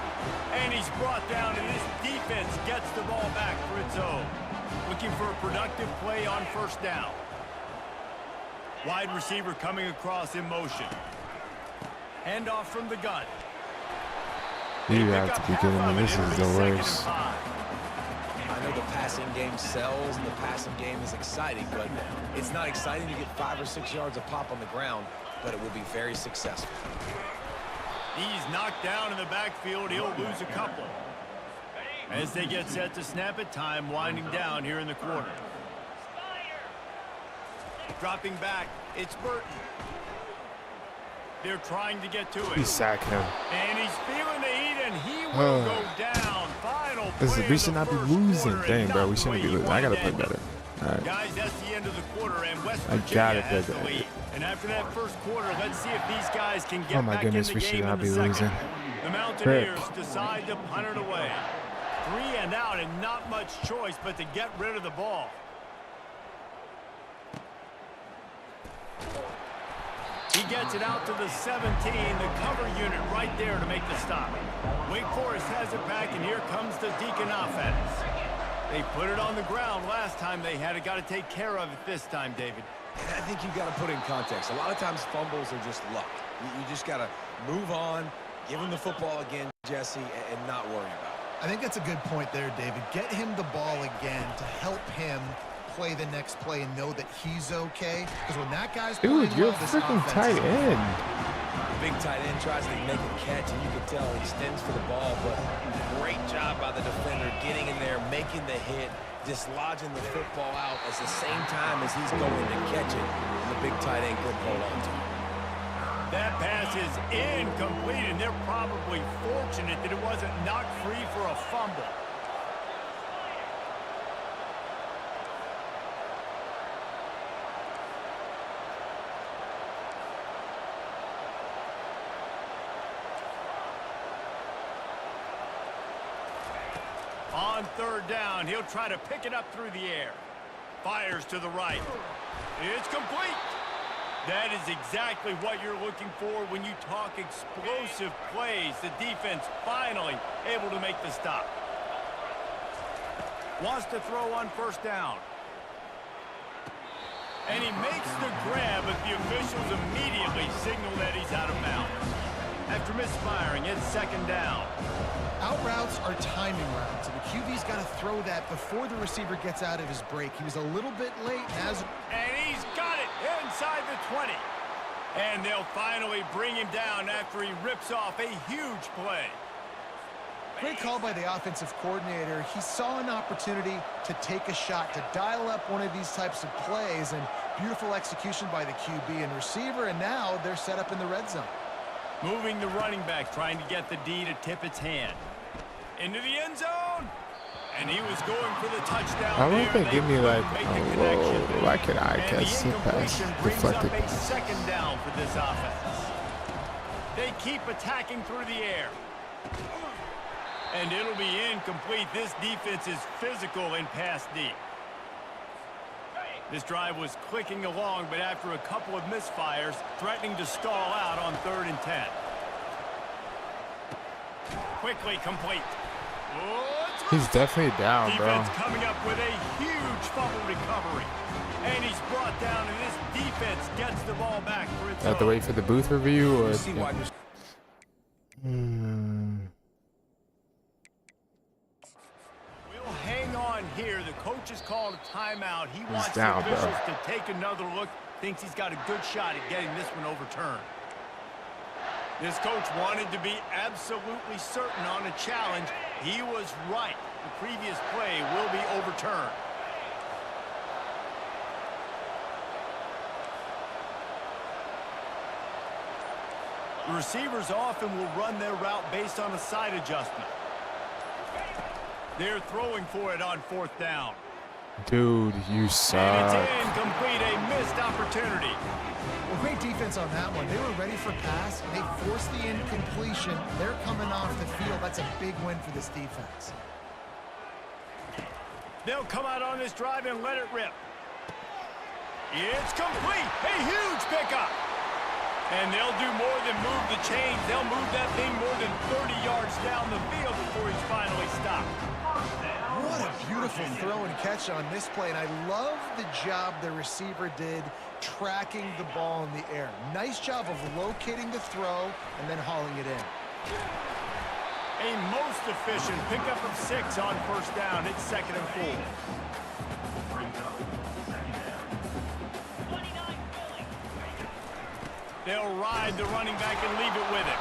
Speaker 1: And he's brought down, and this defense gets the ball back for its own. Looking for a productive play on first down. Wide receiver coming across in motion. Handoff from the gun.
Speaker 2: You have to be kidding me. This is the worst.
Speaker 3: I know the passing game sells and the passing game is exciting, but it's not exciting to get 5 or 6 yards of pop on the ground, but it will be very successful.
Speaker 1: He's knocked down in the backfield. He'll lose a couple. As they get set to snap it, time winding down here in the quarter. Dropping back, it's Burton. They're trying to get to it.
Speaker 2: We sack him.
Speaker 1: And he's feeling the heat, and he will go down. Final play
Speaker 2: We should not be losing. Dang, bro, we shouldn't be losing. I gotta play better. All right.
Speaker 1: Guys, that's the end of the quarter, and West
Speaker 2: I
Speaker 1: Virginia
Speaker 2: gotta play
Speaker 1: has the
Speaker 2: better.
Speaker 1: lead. And after that first quarter, let's see if these guys can get
Speaker 2: Oh my
Speaker 1: back
Speaker 2: goodness,
Speaker 1: in
Speaker 2: we
Speaker 1: the
Speaker 2: should
Speaker 1: game
Speaker 2: not
Speaker 1: in
Speaker 2: be
Speaker 1: the second.
Speaker 2: losing.
Speaker 1: The Mountaineers decide to punt it away. 3 and out, and not much choice but to get rid of the ball. He gets it out to the 17, the cover unit right there to make the stop. Wake Forest has it back, and here comes the Deacon offense. They put it on the ground last time they had it. Got to take care of it this time, David.
Speaker 3: And I think you've got to put in context. A lot of times fumbles are just luck. You just got to move on, give him the football again, Jesse, and not worry about it.
Speaker 4: I think that's a good point there, David. Get him the ball again to help him play the next play and know that he's okay. Because when that guy's
Speaker 2: Dude,
Speaker 4: playing
Speaker 2: you're
Speaker 4: well, this
Speaker 2: freaking
Speaker 4: offense
Speaker 2: tight
Speaker 4: is
Speaker 2: end.
Speaker 3: Big tight end tries to make a catch, and you can tell he extends for the ball, but great job by the defender getting in there, making the hit, dislodging the football out at the same time as he's going to catch it. And the big tight end couldn't hold on to it.
Speaker 1: That pass is incomplete, and they're probably fortunate that it wasn't knocked free for a fumble. On third down, he'll try to pick it up through the air. Fires to the right. It's complete. That is exactly what you're looking for when you talk explosive plays. The defense finally able to make the stop. Wants to throw on first down. And he makes the grab, but the officials immediately signal that he's out of bounds. After misfiring, it's second down.
Speaker 4: Out routes are timing routes, and the QB's got to throw that before the receiver gets out of his break. He was a little bit late.
Speaker 1: And he's got it inside the 20. And they'll finally bring him down after he rips off a huge play.
Speaker 4: Great call by the offensive coordinator. He saw an opportunity to take a shot, to dial up one of these types of plays, and beautiful execution by the QB and receiver, and now they're set up in the red zone.
Speaker 1: Moving the running back, trying to get the D to tip its hand. Into the end zone. And he was going for the touchdown.
Speaker 2: I like they give me like,
Speaker 1: whoa,
Speaker 2: why can I catch the pass deflected?
Speaker 1: A second down for this offense. They keep attacking through the air. And it'll be incomplete. This defense is physical in pass D. This drive was clicking along, but after a couple of misfires, threatening to stall out on 3rd and 10. Quickly complete.
Speaker 2: He's definitely down,
Speaker 1: defense
Speaker 2: bro.
Speaker 1: coming up with a huge fumble recovery. And he's brought down, and this defense gets the ball back for its own.
Speaker 2: Have to wait for the booth review, or...
Speaker 1: Hang on here. The coach has called a timeout. He wants
Speaker 2: down,
Speaker 1: the officials to take another look. Thinks he's got a good shot at getting this one overturned. This coach wanted to be absolutely certain on a challenge. He was right. The previous play will be overturned. The receivers often will run their route based on a side adjustment. They're throwing for it on 4th down.
Speaker 2: Dude, you suck.
Speaker 1: And it's incomplete, a missed opportunity.
Speaker 4: Well, great defense on that one. They were ready for pass. They forced the incompletion. They're coming off the field. That's a big win for this defense.
Speaker 1: They'll come out on this drive and let it rip. It's complete. A huge pickup. And they'll do more than move the chains. They'll move that thing more than 30 yards down the field before he's finally stopped.
Speaker 4: What a beautiful throw and catch on this play. And I love the job the receiver did tracking the ball in the air. Nice job of locating the throw and then hauling it in.
Speaker 1: A most efficient pickup of 6 on 1st down. It's 2nd and 4. They'll ride the running back and leave it with him.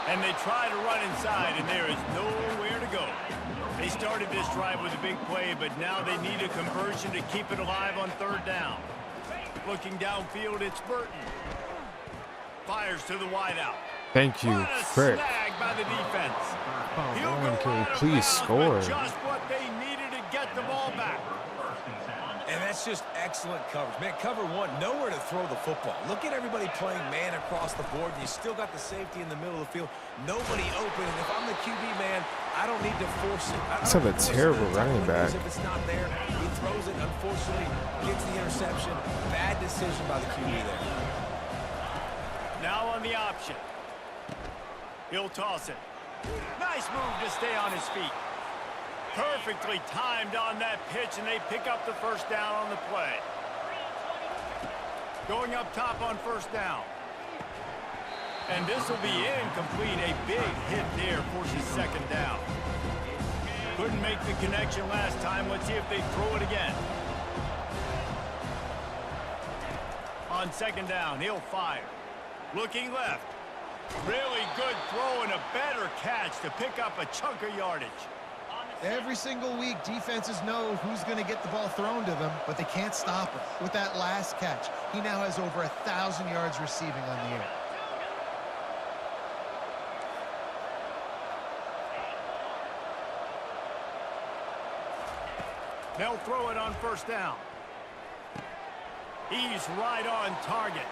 Speaker 1: And they try to run inside, and there is nowhere to go. They started this drive with a big play, but now they need a conversion to keep it alive on 3rd down. Looking downfield, it's Burton. Fires to the wideout.
Speaker 2: Thank you, Frick.
Speaker 1: Snag by the defense.
Speaker 2: Oh,
Speaker 1: He'll
Speaker 2: man,
Speaker 1: go
Speaker 2: can we
Speaker 1: out of
Speaker 2: please
Speaker 1: bounds,
Speaker 2: score?
Speaker 1: but just what they needed to get the ball back.
Speaker 3: And that's just excellent coverage. Man, cover one, nowhere to throw the football. Look at everybody playing man across the board, and you still got the safety in the middle of the field. Nobody open, and if I'm the QB, man, I don't need to force it.
Speaker 2: Let's have a terrible running back.
Speaker 3: If it's not there, he throws it, unfortunately, gets the interception. Bad decision by the QB there.
Speaker 1: Now on the option. He'll toss it. Nice move to stay on his feet. Perfectly timed on that pitch, and they pick up the 1st down on the play. Going up top on 1st down. And this will be incomplete. A big hit there forces 2nd down. Couldn't make the connection last time. Let's see if they throw it again. On 2nd down, he'll fire. Looking left. Really good throw and a better catch to pick up a chunk of yardage.
Speaker 4: Every single week, defenses know who's going to get the ball thrown to them, but they can't stop him. With that last catch, he now has over 1,000 yards receiving on the year.
Speaker 1: They'll throw it on first down. He's right on target.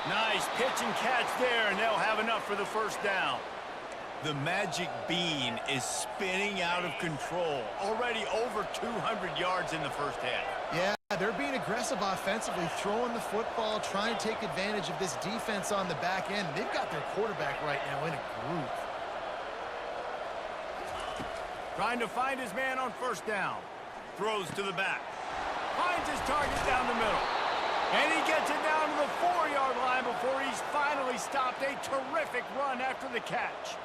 Speaker 1: Nice pitch and catch there, and they'll have enough for the first down. The magic bean is spinning out of control. Already over 200 yards in the first half.
Speaker 4: Yeah, they're being aggressive offensively, throwing the football, trying to take advantage of this defense on the back end. They've got their quarterback right now in a groove.
Speaker 1: Trying to find his man on first down. Throws to the back. Finds his target down the middle. And he gets it down to the 4-yard line before he's finally stopped. A terrific run after the catch.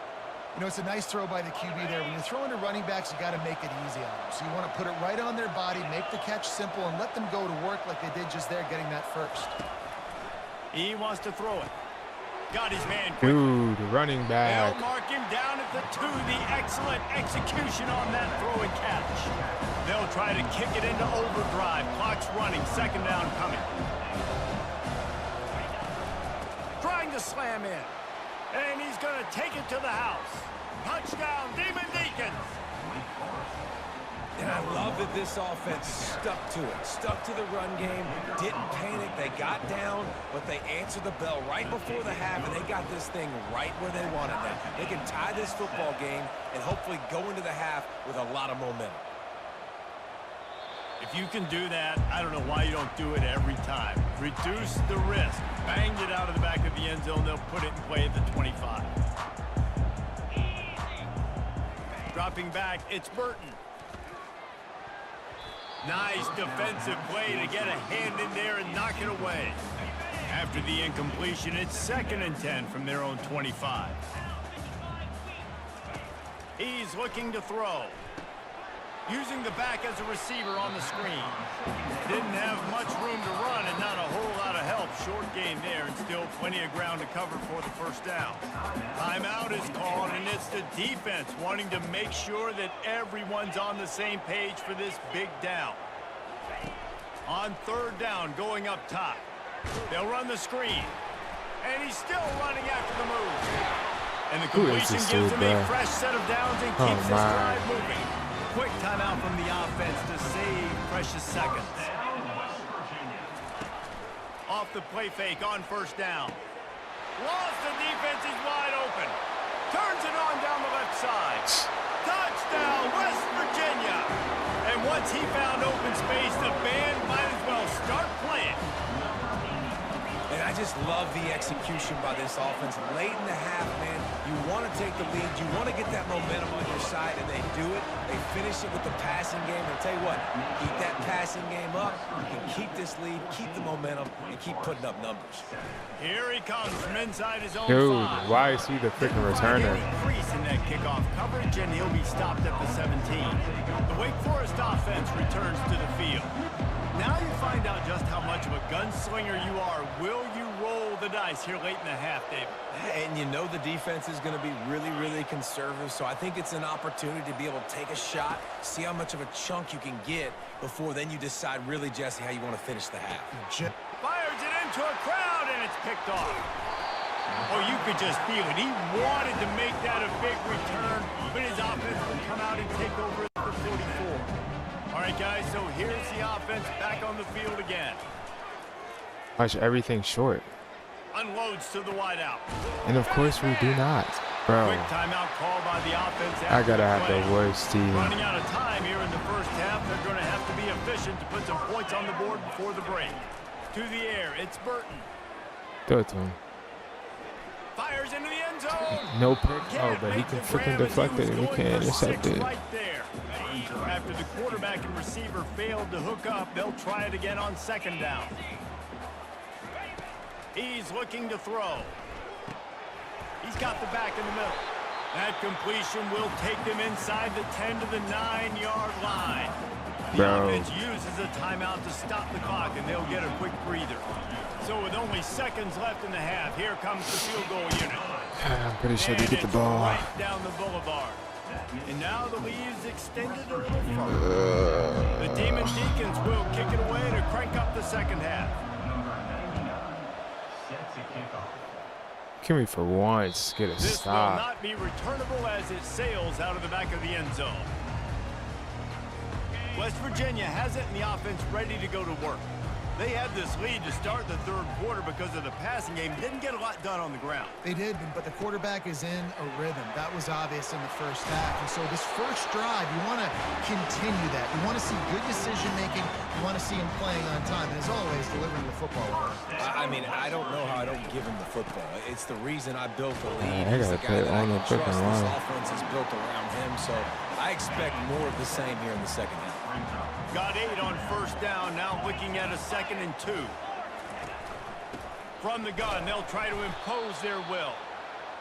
Speaker 4: You know, it's a nice throw by the QB there. When you're throwing to running backs, you got to make it easy on them. So you want to put it right on their body, make the catch simple, and let them go to work like they did just there, getting that first.
Speaker 1: He wants to throw it. Got his man quick.
Speaker 2: Dude, running back.
Speaker 1: They'll mark him down at the 2. The excellent execution on that throw and catch. They'll try to kick it into overdrive. Clock's running. Second down coming. Trying to slam in. And he's going to take it to the house. Touchdown, Demon Deacons.
Speaker 3: And I love that this offense stuck to it, stuck to the run game, didn't panic. They got down, but they answered the bell right before the half, and they got this thing right where they wanted them. They can tie this football game and hopefully go into the half with a lot of momentum.
Speaker 1: If you can do that, I don't know why you don't do it every time. Reduce the risk. Banged it out of the back of the end zone. They'll put it in play at the 25. Dropping back, it's Burton. Nice defensive play to get a hand in there and knock it away. After the incompletion, it's 2nd and 10 from their own 25. He's looking to throw. Using the back as a receiver on the screen. Didn't have much room to run and not a whole lot of help. Short gain there and still plenty of ground to cover for the first down. Timeout is called, and it's the defense wanting to make sure that everyone's on the same page for this big down. On 3rd down, going up top. They'll run the screen. And he's still running after the move. And the completion gives him a fresh set of downs and keeps this drive moving. Quick timeout from the offense to save precious seconds. Off the play fake on first down. Lost the defense, he's wide open. Turns it on down the left side. Touchdown, West Virginia. And once he found open space, the band might as well start playing.
Speaker 3: And I just love the execution by this offense. Late in the half, man, you want to take the lead. You want to get that momentum on your side, and they do it. They finish it with the passing game. And I'll tell you what, keep that passing game up. You can keep this lead, keep the momentum, and keep putting up numbers.
Speaker 1: Here he comes from inside his own
Speaker 2: Dude,
Speaker 1: 5.
Speaker 2: why is he the freaking returner?
Speaker 1: Increase in that kickoff coverage, and he'll be stopped at the 17. The Wake Forest offense returns to the field. Now you find out just how much of a gunslinger you are. Will you roll the dice here late in the half, David?
Speaker 3: And you know the defense is going to be really, really conservative, so I think it's an opportunity to be able to take a shot, see how much of a chunk you can get before then you decide really, Jesse, how you want to finish the half.
Speaker 1: Fires it into a crowd, and it's picked off. Oh, you could just feel it. He wanted to make that a big return, but his offense would come out and take over at the 44. All right, guys, so here's the offense back on the field again.
Speaker 2: Watch everything short.
Speaker 1: Unloads to the wideout.
Speaker 2: And of course we do not. Bro,
Speaker 1: Quick timeout called by the offense.
Speaker 2: I gotta have
Speaker 1: play.
Speaker 2: the worst team.
Speaker 1: Running out of time here in the first half. They're going to have to be efficient to put some points on the board before the break. To the air, it's Burton.
Speaker 2: Throw it to him.
Speaker 1: Fires into the end zone.
Speaker 2: No pick. Oh,
Speaker 1: Can't
Speaker 2: but he
Speaker 1: make
Speaker 2: can
Speaker 1: the
Speaker 2: freaking
Speaker 1: grab as
Speaker 2: deflect
Speaker 1: he
Speaker 2: it
Speaker 1: was
Speaker 2: and we
Speaker 1: going
Speaker 2: can
Speaker 1: for
Speaker 2: intercept
Speaker 1: 6
Speaker 2: it.
Speaker 1: right there. After the quarterback and receiver failed to hook up, they'll try it again on 2nd down. He's looking to throw. He's got the back in the middle. That completion will take them inside the 10 to the 9-yard line. The offense uses a timeout to stop the clock, and they'll get a quick breather. So with only seconds left in the half, here comes the field goal unit.
Speaker 2: I'm pretty sure they
Speaker 1: And
Speaker 2: get the
Speaker 1: it's
Speaker 2: ball.
Speaker 1: right down the boulevard. And now the lead is extended a little further. The Demon Deacons will kick it away to crank up the second half.
Speaker 2: Can we for once get a
Speaker 1: This
Speaker 2: stop?
Speaker 1: will not be returnable as it sails out of the back of the end zone. West Virginia has it in the offense ready to go to work. They had this lead to start the third quarter because of the passing game. Didn't get a lot done on the ground.
Speaker 4: They did, but the quarterback is in a rhythm. That was obvious in the first half. And so this first drive, you want to continue that. You want to see good decision-making. You want to see him playing on time. And as always, delivering the football.
Speaker 3: I mean, I don't know how I don't give him the football. It's the reason I built the lead.
Speaker 2: Man, I
Speaker 3: He's
Speaker 2: gotta
Speaker 3: the guy
Speaker 2: put
Speaker 3: that I
Speaker 2: on the
Speaker 3: can trust.
Speaker 2: freaking
Speaker 3: This
Speaker 2: line.
Speaker 3: offense is built around him, so I expect more of the same here in the second half.
Speaker 1: Got 8 on first down, now looking at a 2nd and 2. From the gun, they'll try to impose their will.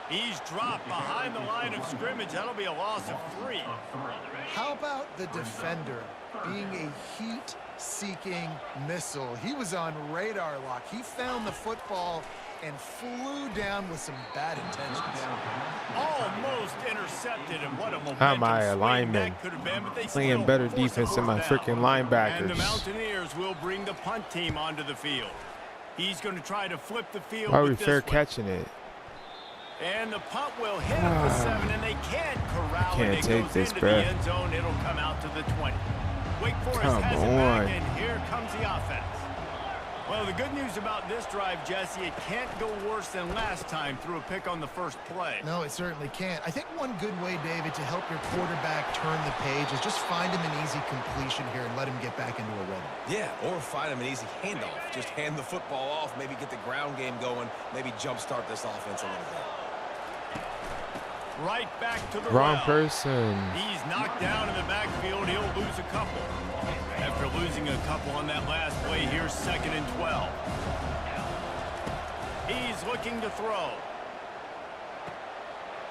Speaker 1: He's dropped behind the line of scrimmage. That'll be a loss of 3.
Speaker 4: How about the defender being a heat-seeking missile? He was on radar lock. He found the football and flew down with some bad intentions.
Speaker 1: Almost intercepted, and what a momentum
Speaker 2: How my
Speaker 1: swing
Speaker 2: alignment
Speaker 1: that could have been, but they
Speaker 2: playing
Speaker 1: still
Speaker 2: better
Speaker 1: force a
Speaker 2: defense than my
Speaker 1: first down.
Speaker 2: freaking
Speaker 1: And the
Speaker 2: linebackers.
Speaker 1: Mountaineers will bring the punt team onto the field. He's going to try to flip the field
Speaker 2: Why are we
Speaker 1: with this
Speaker 2: fair
Speaker 1: one.
Speaker 2: catching it?
Speaker 1: And the punt will hit at the 7, and they can't corral
Speaker 2: Can't
Speaker 1: it. It
Speaker 2: take
Speaker 1: goes
Speaker 2: this,
Speaker 1: into
Speaker 2: bruh.
Speaker 1: the end zone. It'll come out to the 20. Wake Forest
Speaker 2: Come
Speaker 1: has it
Speaker 2: on.
Speaker 1: back, and here comes the offense. Well, the good news about this drive, Jesse, it can't go worse than last time through a pick on the first play.
Speaker 4: No, it certainly can't. I think one good way, David, to help your quarterback turn the page is just find him an easy completion here and let him get back into a rhythm.
Speaker 3: Yeah, or find him an easy handoff. Just hand the football off, maybe get the ground game going, maybe jumpstart this offense a little bit.
Speaker 1: Right back to the
Speaker 2: Wrong
Speaker 1: well.
Speaker 2: person.
Speaker 1: He's knocked down in the backfield. He'll lose a couple. After losing a couple on that last play, here's 2nd and 12. He's looking to throw.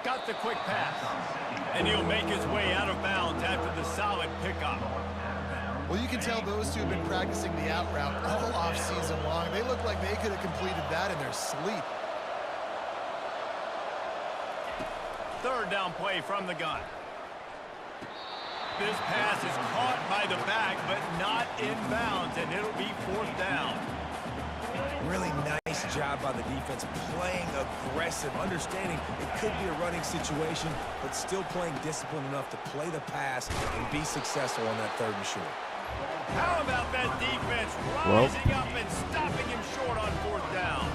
Speaker 1: Got the quick pass. And he'll make his way out of bounds after the solid pickup.
Speaker 4: Well, you can tell those two have been practicing the out route all off-season long. They look like they could have completed that in their sleep.
Speaker 1: 3rd down play from the gun. This pass is caught by the back, but not in bounds, and it'll be 4th down.
Speaker 3: Really nice job by the defense, playing aggressive, understanding it could be a running situation, but still playing disciplined enough to play the pass and be successful on that 3rd and short.
Speaker 1: How about that defense rising up and stopping him short on 4th down?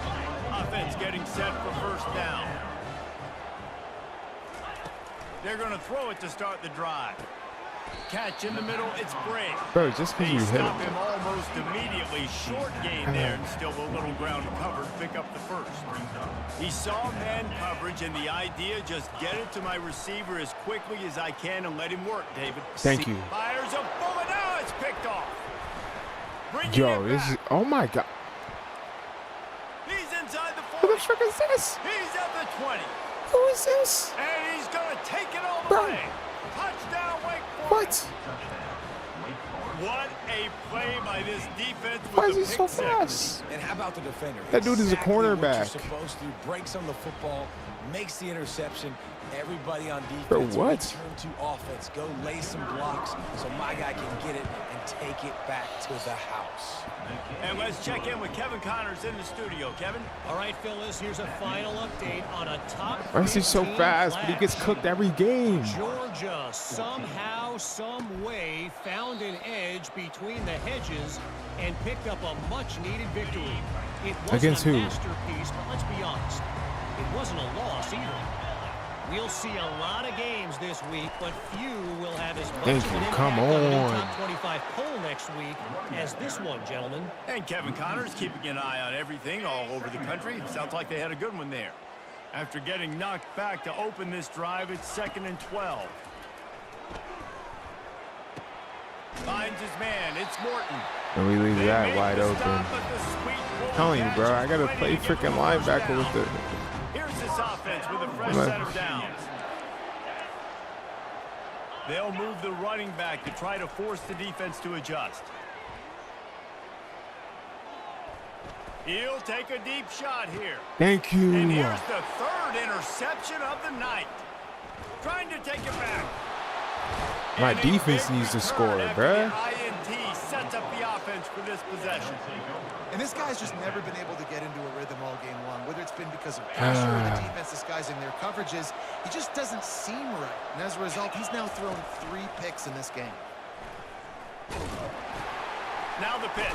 Speaker 1: Offense getting set for 1st down. They're going to throw it to start the drive. Catch in the middle, it's Briggs.
Speaker 2: Bro, just because
Speaker 1: They
Speaker 2: you hit
Speaker 1: stop
Speaker 2: him.
Speaker 1: him almost immediately. Short gain there, and still a little ground covered. Pick up the 1st. He saw man coverage, and the idea, just get it to my receiver as quickly as I can and let him work, David.
Speaker 2: Thank you.
Speaker 1: Fires a bullet. Now it's picked off. Bringing
Speaker 2: Yo,
Speaker 1: it
Speaker 2: this
Speaker 1: back.
Speaker 2: is. Oh my God.
Speaker 1: He's inside the
Speaker 2: Who
Speaker 1: 40.
Speaker 2: the frick is this?
Speaker 1: He's at the 20.
Speaker 2: Who is this?
Speaker 1: And he's going to take it all the
Speaker 2: Bro.
Speaker 1: way. Touchdown, Wake
Speaker 2: What?
Speaker 1: Forest. What a play by this defense with
Speaker 2: Why is
Speaker 1: the
Speaker 2: he so
Speaker 1: pick six.
Speaker 2: fast?
Speaker 3: And how about the defender?
Speaker 2: That dude is a
Speaker 3: Exactly what you're
Speaker 2: cornerback.
Speaker 3: supposed to. Breaks on the football, makes the interception. Everybody on defense.
Speaker 2: Bro, what?
Speaker 3: Return to offense. Go lay some blocks so my guy can get it and take it back to the house.
Speaker 1: And let's check in with Kevin Connors in the studio. Kevin?
Speaker 6: All right, Phyllis, here's a final update on a top
Speaker 2: Why is he so
Speaker 6: 15
Speaker 2: fast, but he gets
Speaker 6: clash.
Speaker 2: cooked every game?
Speaker 6: Georgia somehow, some way found an edge between the hedges and picked up a much-needed victory. It wasn't
Speaker 2: Against
Speaker 6: a
Speaker 2: who?
Speaker 6: masterpiece, but let's be honest, it wasn't a loss either. We'll see a lot of games this week, but few will have as much
Speaker 2: Thank
Speaker 6: of an
Speaker 2: you.
Speaker 6: impact
Speaker 2: Come
Speaker 6: on the new
Speaker 2: on.
Speaker 6: top 25 poll next week as this one, gentlemen.
Speaker 1: And Kevin Connors keeping an eye on everything all over the country. Sounds like they had a good one there. After getting knocked back to open this drive, it's 2nd and 12. Finds his man. It's Morton.
Speaker 2: And we leave
Speaker 1: They
Speaker 2: that
Speaker 1: make
Speaker 2: wide
Speaker 1: the
Speaker 2: open.
Speaker 1: stop, but the sweet bull
Speaker 2: Telling you,
Speaker 1: catch
Speaker 2: bro,
Speaker 1: is
Speaker 2: I gotta
Speaker 1: plenty
Speaker 2: play
Speaker 1: to get
Speaker 2: freaking
Speaker 1: the first
Speaker 2: linebacker with
Speaker 1: down.
Speaker 2: the.
Speaker 1: Here's this offense with a fresh
Speaker 2: Like-
Speaker 1: set of downs. They'll move the running back to try to force the defense to adjust. He'll take a deep shot here.
Speaker 2: Thank
Speaker 1: And
Speaker 2: you.
Speaker 1: here's the 3rd interception of the night. trying to take it back.
Speaker 2: My
Speaker 1: And a
Speaker 2: defense
Speaker 1: big
Speaker 2: needs to
Speaker 1: return
Speaker 2: score,
Speaker 1: after
Speaker 2: bruh.
Speaker 1: the INT sets up the offense for this possession.
Speaker 4: And this guy's just never been able to get into a rhythm all game long, whether it's been because of pressure or the defense disguising their coverages. He just doesn't seem right. And as a result, he's now thrown 3 picks in this game.
Speaker 1: Now the pitch.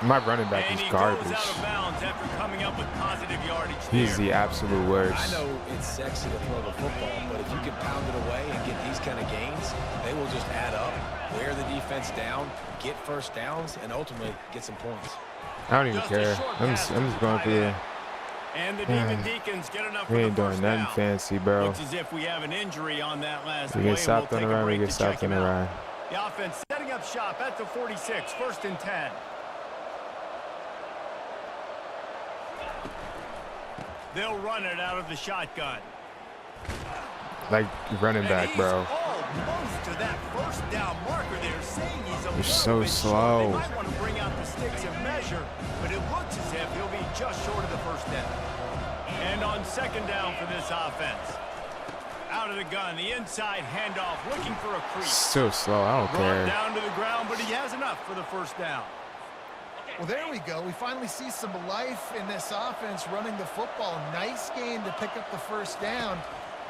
Speaker 2: My running back
Speaker 1: And
Speaker 2: is
Speaker 1: he
Speaker 2: garbage.
Speaker 1: goes out of bounds after coming up with positive yardage
Speaker 2: He's
Speaker 1: there.
Speaker 2: the absolute
Speaker 3: I
Speaker 2: worst.
Speaker 3: know it's sexy to throw the football, but if you can pound it away and get these kind of gains, they will just add up, wear the defense down, get first downs, and ultimately get some points.
Speaker 2: I don't even
Speaker 1: Just a
Speaker 2: care.
Speaker 1: short
Speaker 2: I'm
Speaker 1: pass
Speaker 2: just
Speaker 1: to
Speaker 2: going for the.
Speaker 1: end. And the Demon Deacons get enough
Speaker 2: We
Speaker 1: for the
Speaker 2: ain't doing
Speaker 1: first
Speaker 2: nothing
Speaker 1: down.
Speaker 2: fancy, bro.
Speaker 1: Looks as if we have an injury on that last
Speaker 2: We
Speaker 1: play.
Speaker 2: get stopped
Speaker 1: We'll
Speaker 2: on the
Speaker 1: take a
Speaker 2: run. We
Speaker 1: break
Speaker 2: get
Speaker 1: to check
Speaker 2: stopped on
Speaker 1: him
Speaker 2: the
Speaker 1: out.
Speaker 2: run.
Speaker 1: The offense setting up shop at the 46, 1st and 10. They'll run it out of the shotgun.
Speaker 2: Like running
Speaker 1: And
Speaker 2: back,
Speaker 1: he's
Speaker 2: bro.
Speaker 1: almost to that first down marker. They're saying he's a
Speaker 2: You're
Speaker 1: little
Speaker 2: so
Speaker 1: bit
Speaker 2: slow.
Speaker 1: short. They might want to bring out the sticks and measure, but it looks as if he'll be just short of the first down. And on 2nd down for this offense. Out of the gun, the inside handoff, looking for a crease.
Speaker 2: Still slow. I don't
Speaker 1: Brought
Speaker 2: care.
Speaker 1: down to the ground, but he has enough for the first down.
Speaker 4: Well, there we go. We finally see some life in this offense running the football. Nice game to pick up the first down.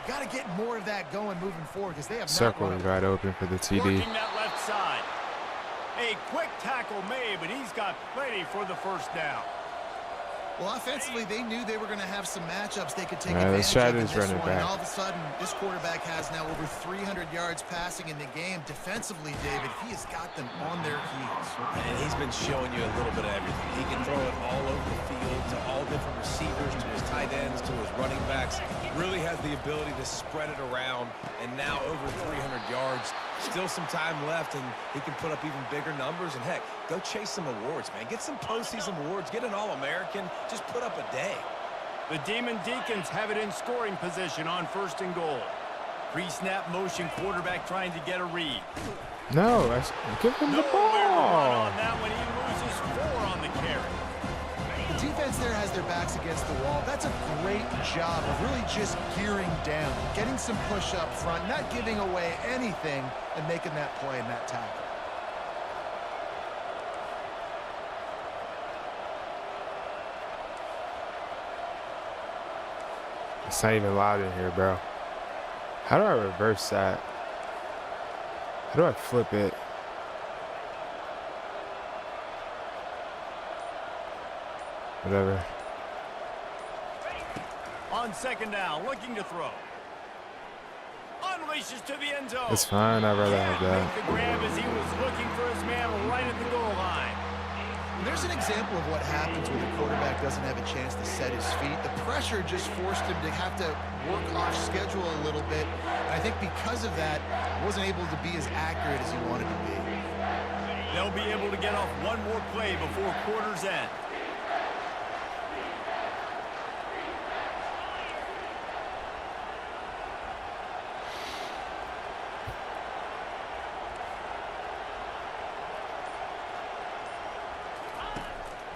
Speaker 4: Got to get more of that going moving forward because they have
Speaker 2: Circle
Speaker 4: not
Speaker 2: is
Speaker 4: run.
Speaker 2: wide open for the TD.
Speaker 1: Working that left side. A quick tackle made, but he's got plenty for the first down.
Speaker 4: Well, offensively, they knew they were going to have some matchups they could take
Speaker 2: All right, let's
Speaker 4: advantage
Speaker 2: try
Speaker 4: of in
Speaker 2: this
Speaker 4: this
Speaker 2: running
Speaker 4: one. And
Speaker 2: back.
Speaker 4: all of a sudden, this quarterback has now over 300 yards passing in the game. Defensively, David, he has got them on their heels.
Speaker 3: And he's been showing you a little bit of everything. He can throw it all over the field to all different receivers, to his tight ends, to his running backs. Really has the ability to spread it around, and now over 300 yards. Still some time left, and he can put up even bigger numbers. And, heck, go chase some awards, man. Get some postseason awards. Get an All-American. Just put up a day.
Speaker 1: The Demon Deacons have it in scoring position on 1st and goal. Pre-snap motion, quarterback trying to get a read.
Speaker 2: No, give him the
Speaker 1: Nowhere to run
Speaker 2: ball.
Speaker 1: on that one. He loses 4 on the carry.
Speaker 4: The defense there has their backs against the wall. That's a great job of really just gearing down, getting some push up front, not giving away anything, and making that play and that tackle.
Speaker 2: It's not even loud in here, bro. How do I reverse that? How do I flip it? Whatever.
Speaker 1: On 2nd down, looking to throw. Unleashes to the end zone.
Speaker 2: It's fine. I'd rather have
Speaker 1: Can't
Speaker 2: that.
Speaker 1: make the grab as he was looking for his man right at the goal line.
Speaker 4: There's an example of what happens when the quarterback doesn't have a chance to set his feet. The pressure just forced him to have to work off schedule a little bit. And I think because of that, he wasn't able to be as accurate as he wanted to be.
Speaker 1: They'll be able to get off one more play before quarter's end.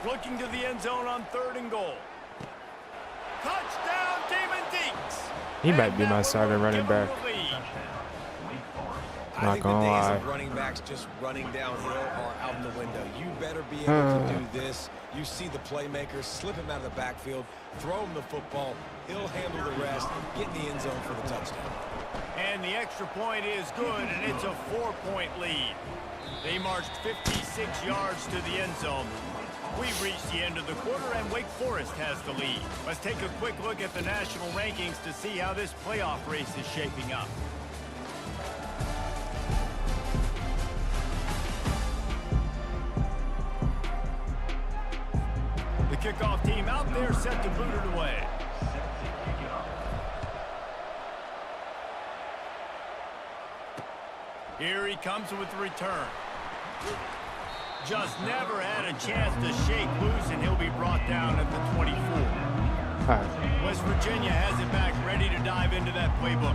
Speaker 1: Looking to the end zone on 3rd and goal. Touchdown, Demon Deeks!
Speaker 2: He might
Speaker 1: And
Speaker 2: be
Speaker 1: that
Speaker 2: my
Speaker 1: one
Speaker 2: starting
Speaker 1: will
Speaker 2: running
Speaker 1: give 'em
Speaker 2: back.
Speaker 1: the lead.
Speaker 3: I
Speaker 2: Not
Speaker 3: think the
Speaker 2: gonna
Speaker 3: days
Speaker 2: lie.
Speaker 3: of running backs just running downhill are out the window. You better be able to do this. You see the playmakers, slip him out of the backfield, throw him the football. He'll handle the rest, get in the end zone for the touchdown.
Speaker 1: And the extra point is good, and it's a 4-point lead. They marched 56 yards to the end zone. We've reached the end of the quarter, and Wake Forest has the lead. Let's take a quick look at the national rankings to see how this playoff race is shaping up. The kickoff team out there set to boot it away. Here he comes with the return. Just never had a chance to shake loose, and he'll be brought down at the 24. West Virginia has it back, ready to dive into that playbook.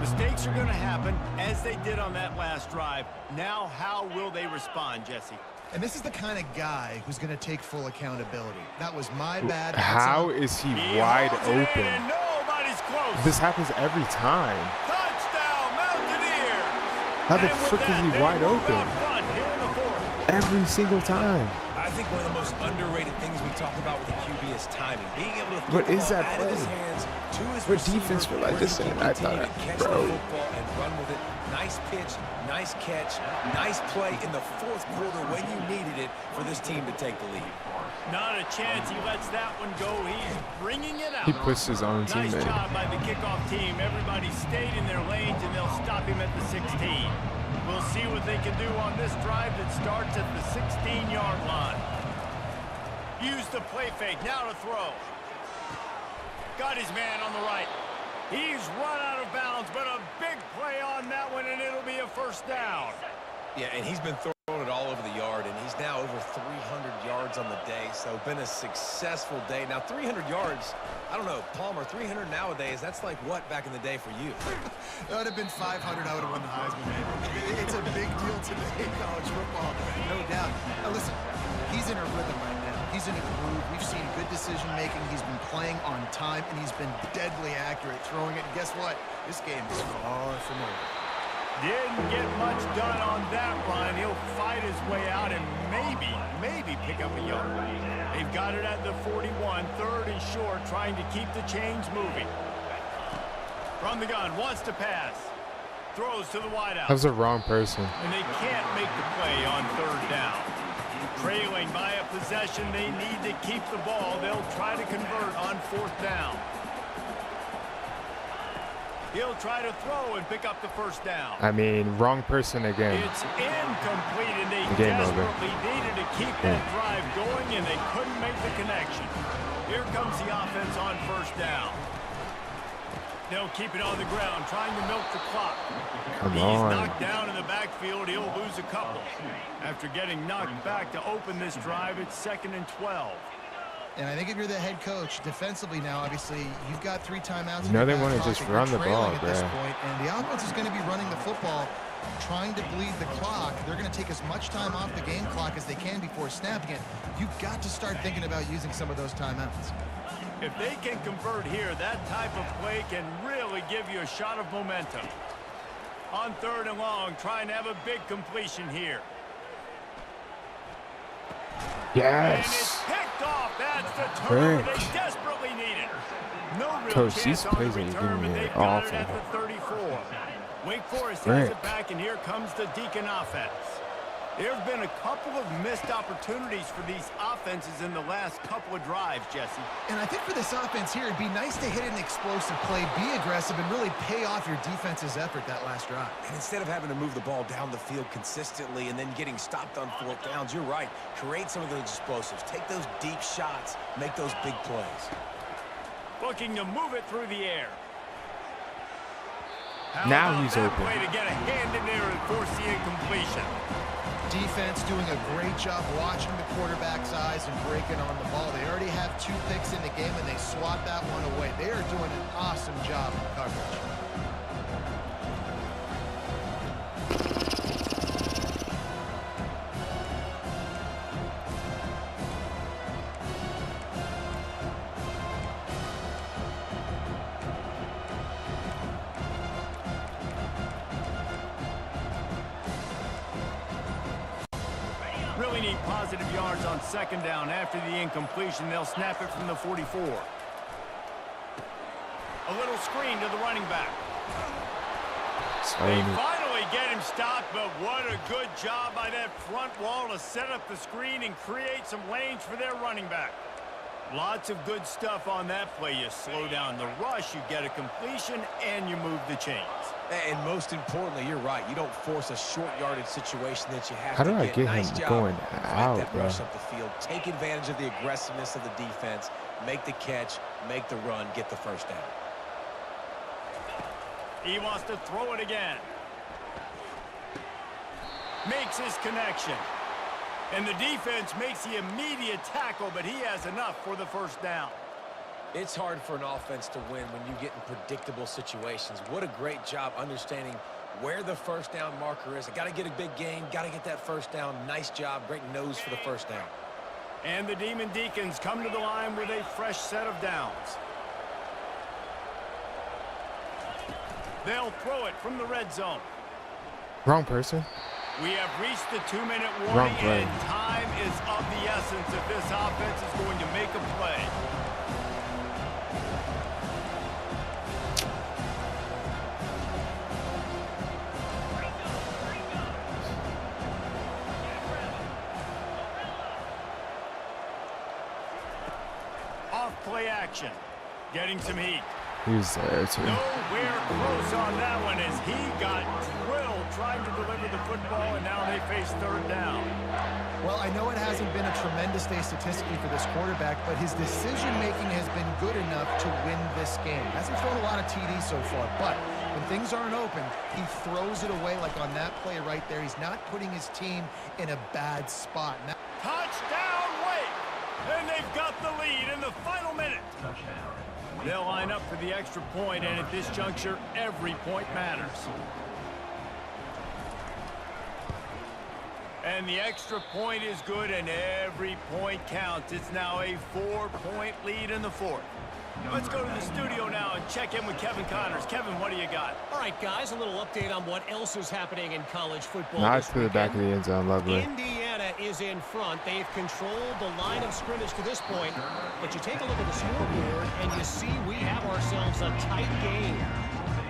Speaker 1: Mistakes are going to happen, as they did on that last drive. Now, how will they respond, Jesse?
Speaker 4: And this is the kind of guy who's going to take full accountability. That was my bad.
Speaker 2: How is he wide
Speaker 1: holds it in,
Speaker 2: open?
Speaker 1: and nobody's close.
Speaker 2: This happens every time.
Speaker 1: Touchdown, Mountaineers.
Speaker 2: How the
Speaker 1: And with
Speaker 2: frick is
Speaker 1: that,
Speaker 2: he
Speaker 1: they
Speaker 2: wide
Speaker 1: move
Speaker 2: open?
Speaker 1: out front here in the fourth.
Speaker 2: Every single time.
Speaker 3: I think one of the most underrated things we talk about with the QB is timing. Being able to
Speaker 2: What
Speaker 3: throw the
Speaker 2: is
Speaker 3: ball
Speaker 2: that
Speaker 3: out of his
Speaker 2: play?
Speaker 3: hands to his
Speaker 2: What
Speaker 3: receiver,
Speaker 2: defense feel like
Speaker 3: where
Speaker 2: this
Speaker 3: he can
Speaker 2: in? I
Speaker 3: continue
Speaker 2: thought,
Speaker 3: to catch
Speaker 2: bro.
Speaker 3: the football and run with it. Nice pitch, nice catch, nice play in the fourth quarter when you needed it for this team to take the lead.
Speaker 1: Not a chance he lets that one go. He's bringing it out.
Speaker 2: He puts his own
Speaker 1: Nice
Speaker 2: teammate.
Speaker 1: job by the kickoff team. Everybody stayed in their lanes, and they'll stop him at the 16. We'll see what they can do on this drive that starts at the 16-yard line. Use the play fake. Now to throw. Got his man on the right. He's run out of bounds, but a big play on that one, and it'll be a first down.
Speaker 3: Yeah, and he's been throwing it all over the yard, and he's now over 300 yards on the day, so been a successful day. Now, 300 yards, I don't know, Palmer, 300 nowadays, that's like what back in the day for you?
Speaker 4: That would have been 500. I would have won the Heisman, man. It's a big deal today in college football, no doubt. Now, listen, he's in a rhythm right now. He's in a groove. We've seen good decision-making. He's been playing on time, and he's been deadly accurate throwing it. And guess what? This game is far from over.
Speaker 1: Didn't get much done on that run. He'll fight his way out and maybe pick up a yard. They've got it at the 41, third and short, trying to keep the chains moving. From the gun, wants to pass. Throws to the wideout.
Speaker 2: That was the wrong person.
Speaker 1: And they can't make the play on third down. Trailing by a possession, they need to keep the ball. They'll try to convert on fourth down. He'll try to throw and pick up the first down.
Speaker 2: I mean, wrong person again.
Speaker 1: It's incomplete, and they
Speaker 2: Game over.
Speaker 1: desperately needed to keep that drive going, and they couldn't make the connection. Here comes the offense on first down. They'll keep it on the ground, trying to milk the clock.
Speaker 2: Come
Speaker 1: He's
Speaker 2: on.
Speaker 1: knocked down in the backfield. He'll lose a couple. After getting knocked back to open this drive, it's 2nd and 12.
Speaker 4: And I think if you're the head coach, defensively now, obviously, you've got 3 timeouts.
Speaker 2: You know
Speaker 4: in your
Speaker 2: they
Speaker 4: back
Speaker 2: wanna just
Speaker 4: pocket.
Speaker 2: run
Speaker 4: You're
Speaker 2: the ball,
Speaker 4: trailing at this
Speaker 2: bruh.
Speaker 4: point, and the offense is going to be running the football, trying to bleed the clock. They're going to take as much time off the game clock as they can before snapping it. You've got to start thinking about using some of those timeouts.
Speaker 1: If they can convert here, that type of play can really give you a shot of momentum. On third and long, trying to have a big completion here. And it's
Speaker 2: Yes.
Speaker 1: picked off. That's the turnover
Speaker 2: Frick.
Speaker 1: they desperately needed. No real
Speaker 2: Coach,
Speaker 1: chance
Speaker 2: these
Speaker 1: on the
Speaker 2: plays are
Speaker 1: return,
Speaker 2: giving
Speaker 1: but
Speaker 2: me
Speaker 1: they've
Speaker 2: an
Speaker 1: got it
Speaker 2: awful.
Speaker 1: at the 34. Wake Forest has
Speaker 2: Frick.
Speaker 1: it back, and here comes the Deacon offense. There have been a couple of missed opportunities for these offenses in the last couple of drives, Jesse.
Speaker 4: And I think for this offense here, it'd be nice to hit an explosive play, be aggressive, and really pay off your defense's effort that last drive.
Speaker 3: And instead of having to move the ball down the field consistently and then getting stopped on fourth downs, you're right. Create some of those explosives. Take those deep shots. Make those big plays.
Speaker 1: Looking to move it through the air. How
Speaker 2: Now
Speaker 1: about
Speaker 2: he's
Speaker 1: that
Speaker 2: open.
Speaker 1: play to get a hand in there and force the incompletion?
Speaker 4: Defense doing a great job watching the quarterback's eyes and breaking on the ball. They already have 2 picks in the game, and they swat that one away. They are doing an awesome job in coverage.
Speaker 1: Really need positive yards on second down. After the incompletion, they'll snap it from the 44. A little screen to the running back. They finally get him stopped, but what a good job by that front wall to set up the screen and create some lanes for their running back. Lots of good stuff on that play. You slow down the rush, you get a completion, and you move the chains.
Speaker 3: And most importantly, you're right. You don't force a short yardage situation that you have
Speaker 2: How
Speaker 3: to
Speaker 2: do I
Speaker 3: get.
Speaker 2: get
Speaker 3: Nice
Speaker 2: him
Speaker 3: job.
Speaker 2: going
Speaker 3: Fight
Speaker 2: out,
Speaker 3: that
Speaker 2: bro?
Speaker 3: rush up the field. Take advantage of the aggressiveness of the defense. Make the catch. Make the run. Get the first down.
Speaker 1: He wants to throw it again. Makes his connection. And the defense makes the immediate tackle, but he has enough for the first down.
Speaker 3: It's hard for an offense to win when you get in predictable situations. What a great job understanding where the first down marker is. I got to get a big gain. Got to get that first down. Nice job. Great nose for the first down.
Speaker 1: And the Demon Deacons come to the line with a fresh set of downs. They'll throw it from the red zone.
Speaker 2: Wrong person.
Speaker 1: We have reached the 2-minute
Speaker 2: Wrong
Speaker 1: warning,
Speaker 2: play.
Speaker 1: and time is of the essence if this offense is going to make a play. Off play action. Getting some heat.
Speaker 2: He was there too.
Speaker 1: Nowhere close on that one as he got drilled trying to deliver the football, and now they face third down.
Speaker 4: Well, I know it hasn't been a tremendous day statistically for this quarterback, but his decision-making has been good enough to win this game. Hasn't thrown a lot of TDs so far, but when things aren't open, he throws it away like on that play right there. He's not putting his team in a bad spot. Now
Speaker 1: Touchdown, Wake! And they've got the lead in the final minute. They'll line up for the extra point, and at this juncture, every point matters. And the extra point is good, and every point counts. It's now a 4-point lead in the fourth. Let's go to the studio now and check in with Kevin Connors. Kevin, what do you got?
Speaker 6: All right, guys, a little update on what else is happening in college football.
Speaker 2: Nice to the back of the end zone. Lovely.
Speaker 6: Indiana is in front. They've controlled the line of scrimmage to this point. But you take a look at the scoreboard, and you see we have ourselves a tight game.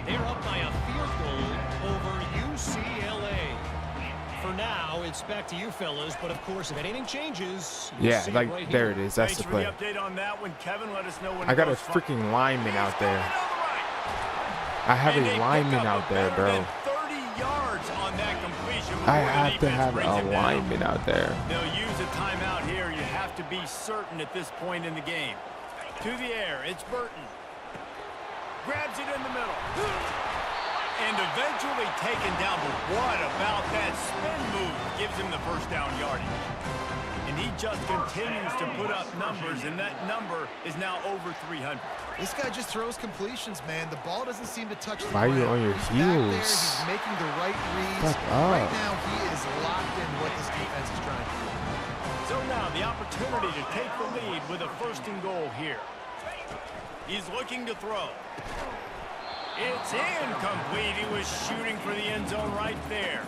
Speaker 6: They're up by a field goal over UCLA. For now, it's back to you fellas, but of course, if anything changes,
Speaker 2: Yeah,
Speaker 6: see
Speaker 2: like
Speaker 6: right
Speaker 2: there
Speaker 6: here.
Speaker 2: it is. That's
Speaker 1: Thanks
Speaker 2: the
Speaker 1: for
Speaker 2: play.
Speaker 1: the update on that one, Kevin. Let us know when
Speaker 2: I got a
Speaker 1: it goes far.
Speaker 2: freaking lineman out there.
Speaker 1: He's going to the right.
Speaker 2: I have
Speaker 1: And
Speaker 2: a
Speaker 1: they pick
Speaker 2: lineman
Speaker 1: up
Speaker 2: out there,
Speaker 1: better
Speaker 2: bro.
Speaker 1: than 30 yards on that completion
Speaker 2: I
Speaker 1: before the
Speaker 2: have to
Speaker 1: defense
Speaker 2: have
Speaker 1: brings
Speaker 2: a
Speaker 1: him down.
Speaker 2: lineman out there.
Speaker 1: They'll use a timeout here. You have to be certain at this point in the game. To the air, it's Burton. Grabs it in the middle. And eventually taken down, but what about that spin move? Gives him the first down yardage. And he just continues to put up numbers, and that number is now over 300.
Speaker 4: this guy just throws completions, man. The ball doesn't seem to touch the
Speaker 2: Why are you
Speaker 4: ground.
Speaker 2: on your
Speaker 4: He's back there.
Speaker 2: heels?
Speaker 4: He's making the right reads.
Speaker 2: Fuck up.
Speaker 4: Right now, he is locked in what this defense is trying to do.
Speaker 1: So now the opportunity to take the lead with a first and goal here. He's looking to throw. It's incomplete. He was shooting for the end zone right there.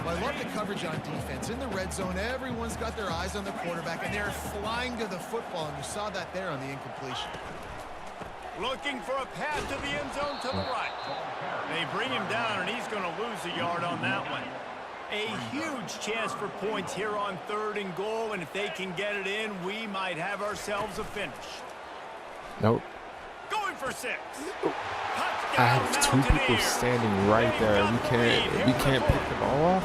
Speaker 4: Well, I love the coverage on defense. In the red zone, everyone's got their eyes on the quarterback, and they're flying to the football, and you saw that there on the incompletion.
Speaker 1: Looking for a pass to the end zone to the right. They bring him down, and he's going to lose a yard on that one. A huge chance for points here on third and goal, and if they can get it in, we might have ourselves a finish.
Speaker 2: Nope.
Speaker 1: Going for 6.
Speaker 2: I have two people standing right there. We can't pick the ball off.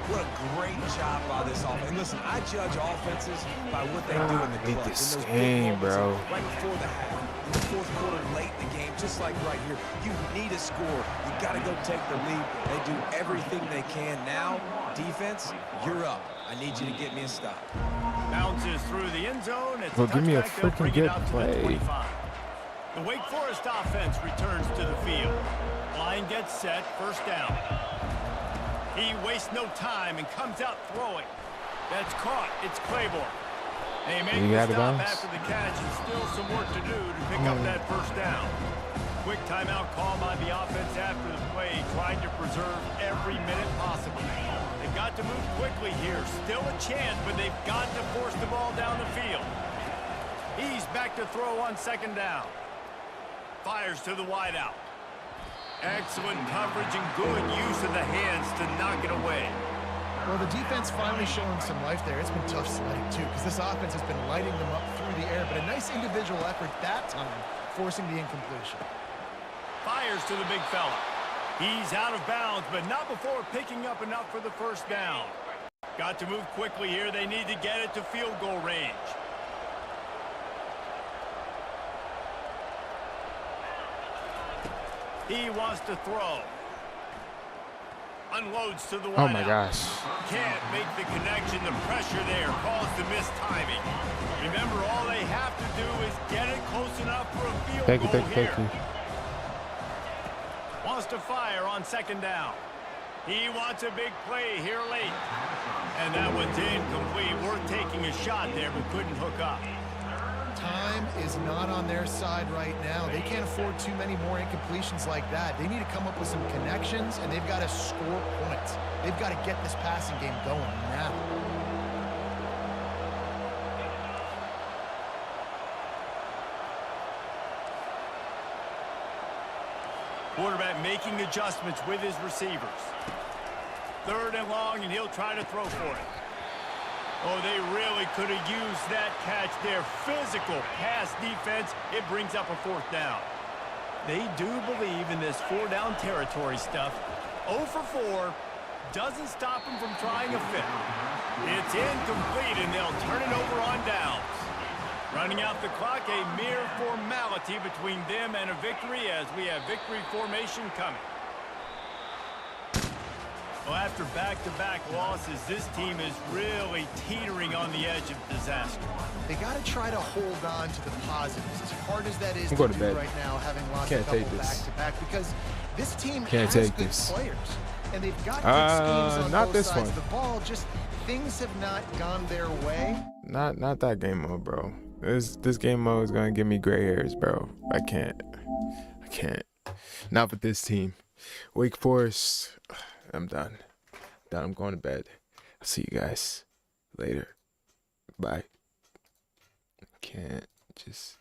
Speaker 3: What a great job by this offense. And listen, I judge offenses by what they do in the
Speaker 2: hate
Speaker 3: clutch.
Speaker 2: this
Speaker 3: In those big
Speaker 2: game,
Speaker 3: moments,
Speaker 2: bro.
Speaker 3: Right before the half, in the fourth quarter, late in the game, just like right here. You need a score. You got to go take the lead. They do everything they can. Now, defense, you're up. I need you to get me a stop.
Speaker 1: Bounces through the end zone. It's
Speaker 2: Well, give me a
Speaker 1: touchback. They'll
Speaker 2: freaking
Speaker 1: bring it
Speaker 2: good
Speaker 1: out to the
Speaker 2: play.
Speaker 1: 25. The Wake Forest offense returns to the field. Line gets set, first down. He wastes no time and comes out throwing. That's caught. It's Claiborne. They make
Speaker 2: You
Speaker 1: the
Speaker 2: got it,
Speaker 1: stop
Speaker 2: bounce?
Speaker 1: after the catch and still some work to do to pick up that first down. Quick timeout call by the offense after the play, trying to preserve every minute possible. They've got to move quickly here. Still a chance, but they've got to force the ball down the field. He's back to throw on second down. Fires to the wideout. Excellent coverage and good use of the hands to knock it away.
Speaker 4: Well, the defense finally showing some life there. It's been tough sledding, too, because this offense has been lighting them up through the air, but a nice individual effort that time, forcing the incompletion.
Speaker 1: Fires to the big fella. He's out of bounds, but not before picking up enough for the first down. Got to move quickly here. They need to get it to field goal range. He wants to throw. Unloads to the wideout.
Speaker 2: Oh my gosh.
Speaker 1: Can't make the connection. The pressure there caused the missed timing. Remember, all they have to do is get it close enough for a field
Speaker 2: Thank you,
Speaker 1: goal
Speaker 2: thank you,
Speaker 1: here.
Speaker 2: thank you.
Speaker 1: Wants to fire on second down. He wants a big play here late. And that one's incomplete. Worth taking a shot there, but couldn't hook up.
Speaker 4: Time is not on their side right now. They can't afford too many more incompletions like that. They need to come up with some connections, and they've got to score points. They've got to get this passing game going now.
Speaker 1: Quarterback making adjustments with his receivers. 3rd and long, and he'll try to throw for it. Oh, they really could have used that catch there. Physical pass defense. It brings up a 4th down. They do believe in this 4-down territory stuff. 0 for 4 doesn't stop them from trying a 5th. It's incomplete, and they'll turn it over on downs. Running out the clock, a mere formality between them and a victory as we have victory formation coming. Well, after back-to-back losses, this team is really teetering on the edge of disaster.
Speaker 4: They got to try to hold on to the positives, as hard as that is
Speaker 2: I'm
Speaker 4: to
Speaker 2: going
Speaker 4: do
Speaker 2: to bed.
Speaker 4: right now, having lost
Speaker 2: Can't
Speaker 4: a couple
Speaker 2: take this.
Speaker 4: back-to-back, because this team
Speaker 2: Can't
Speaker 4: has
Speaker 2: take
Speaker 4: good
Speaker 2: this.
Speaker 4: players, and they've got good schemes on
Speaker 2: not
Speaker 4: both
Speaker 2: this
Speaker 4: sides
Speaker 2: one.
Speaker 4: of the ball. Just things have not gone their way.
Speaker 2: Not that game mode, bro. This game mode is gonna give me gray hairs, bro. I can't. Not with this team. Wake Forest. I'm done. I'm going to bed. I'll see you guys later. Bye. Can't just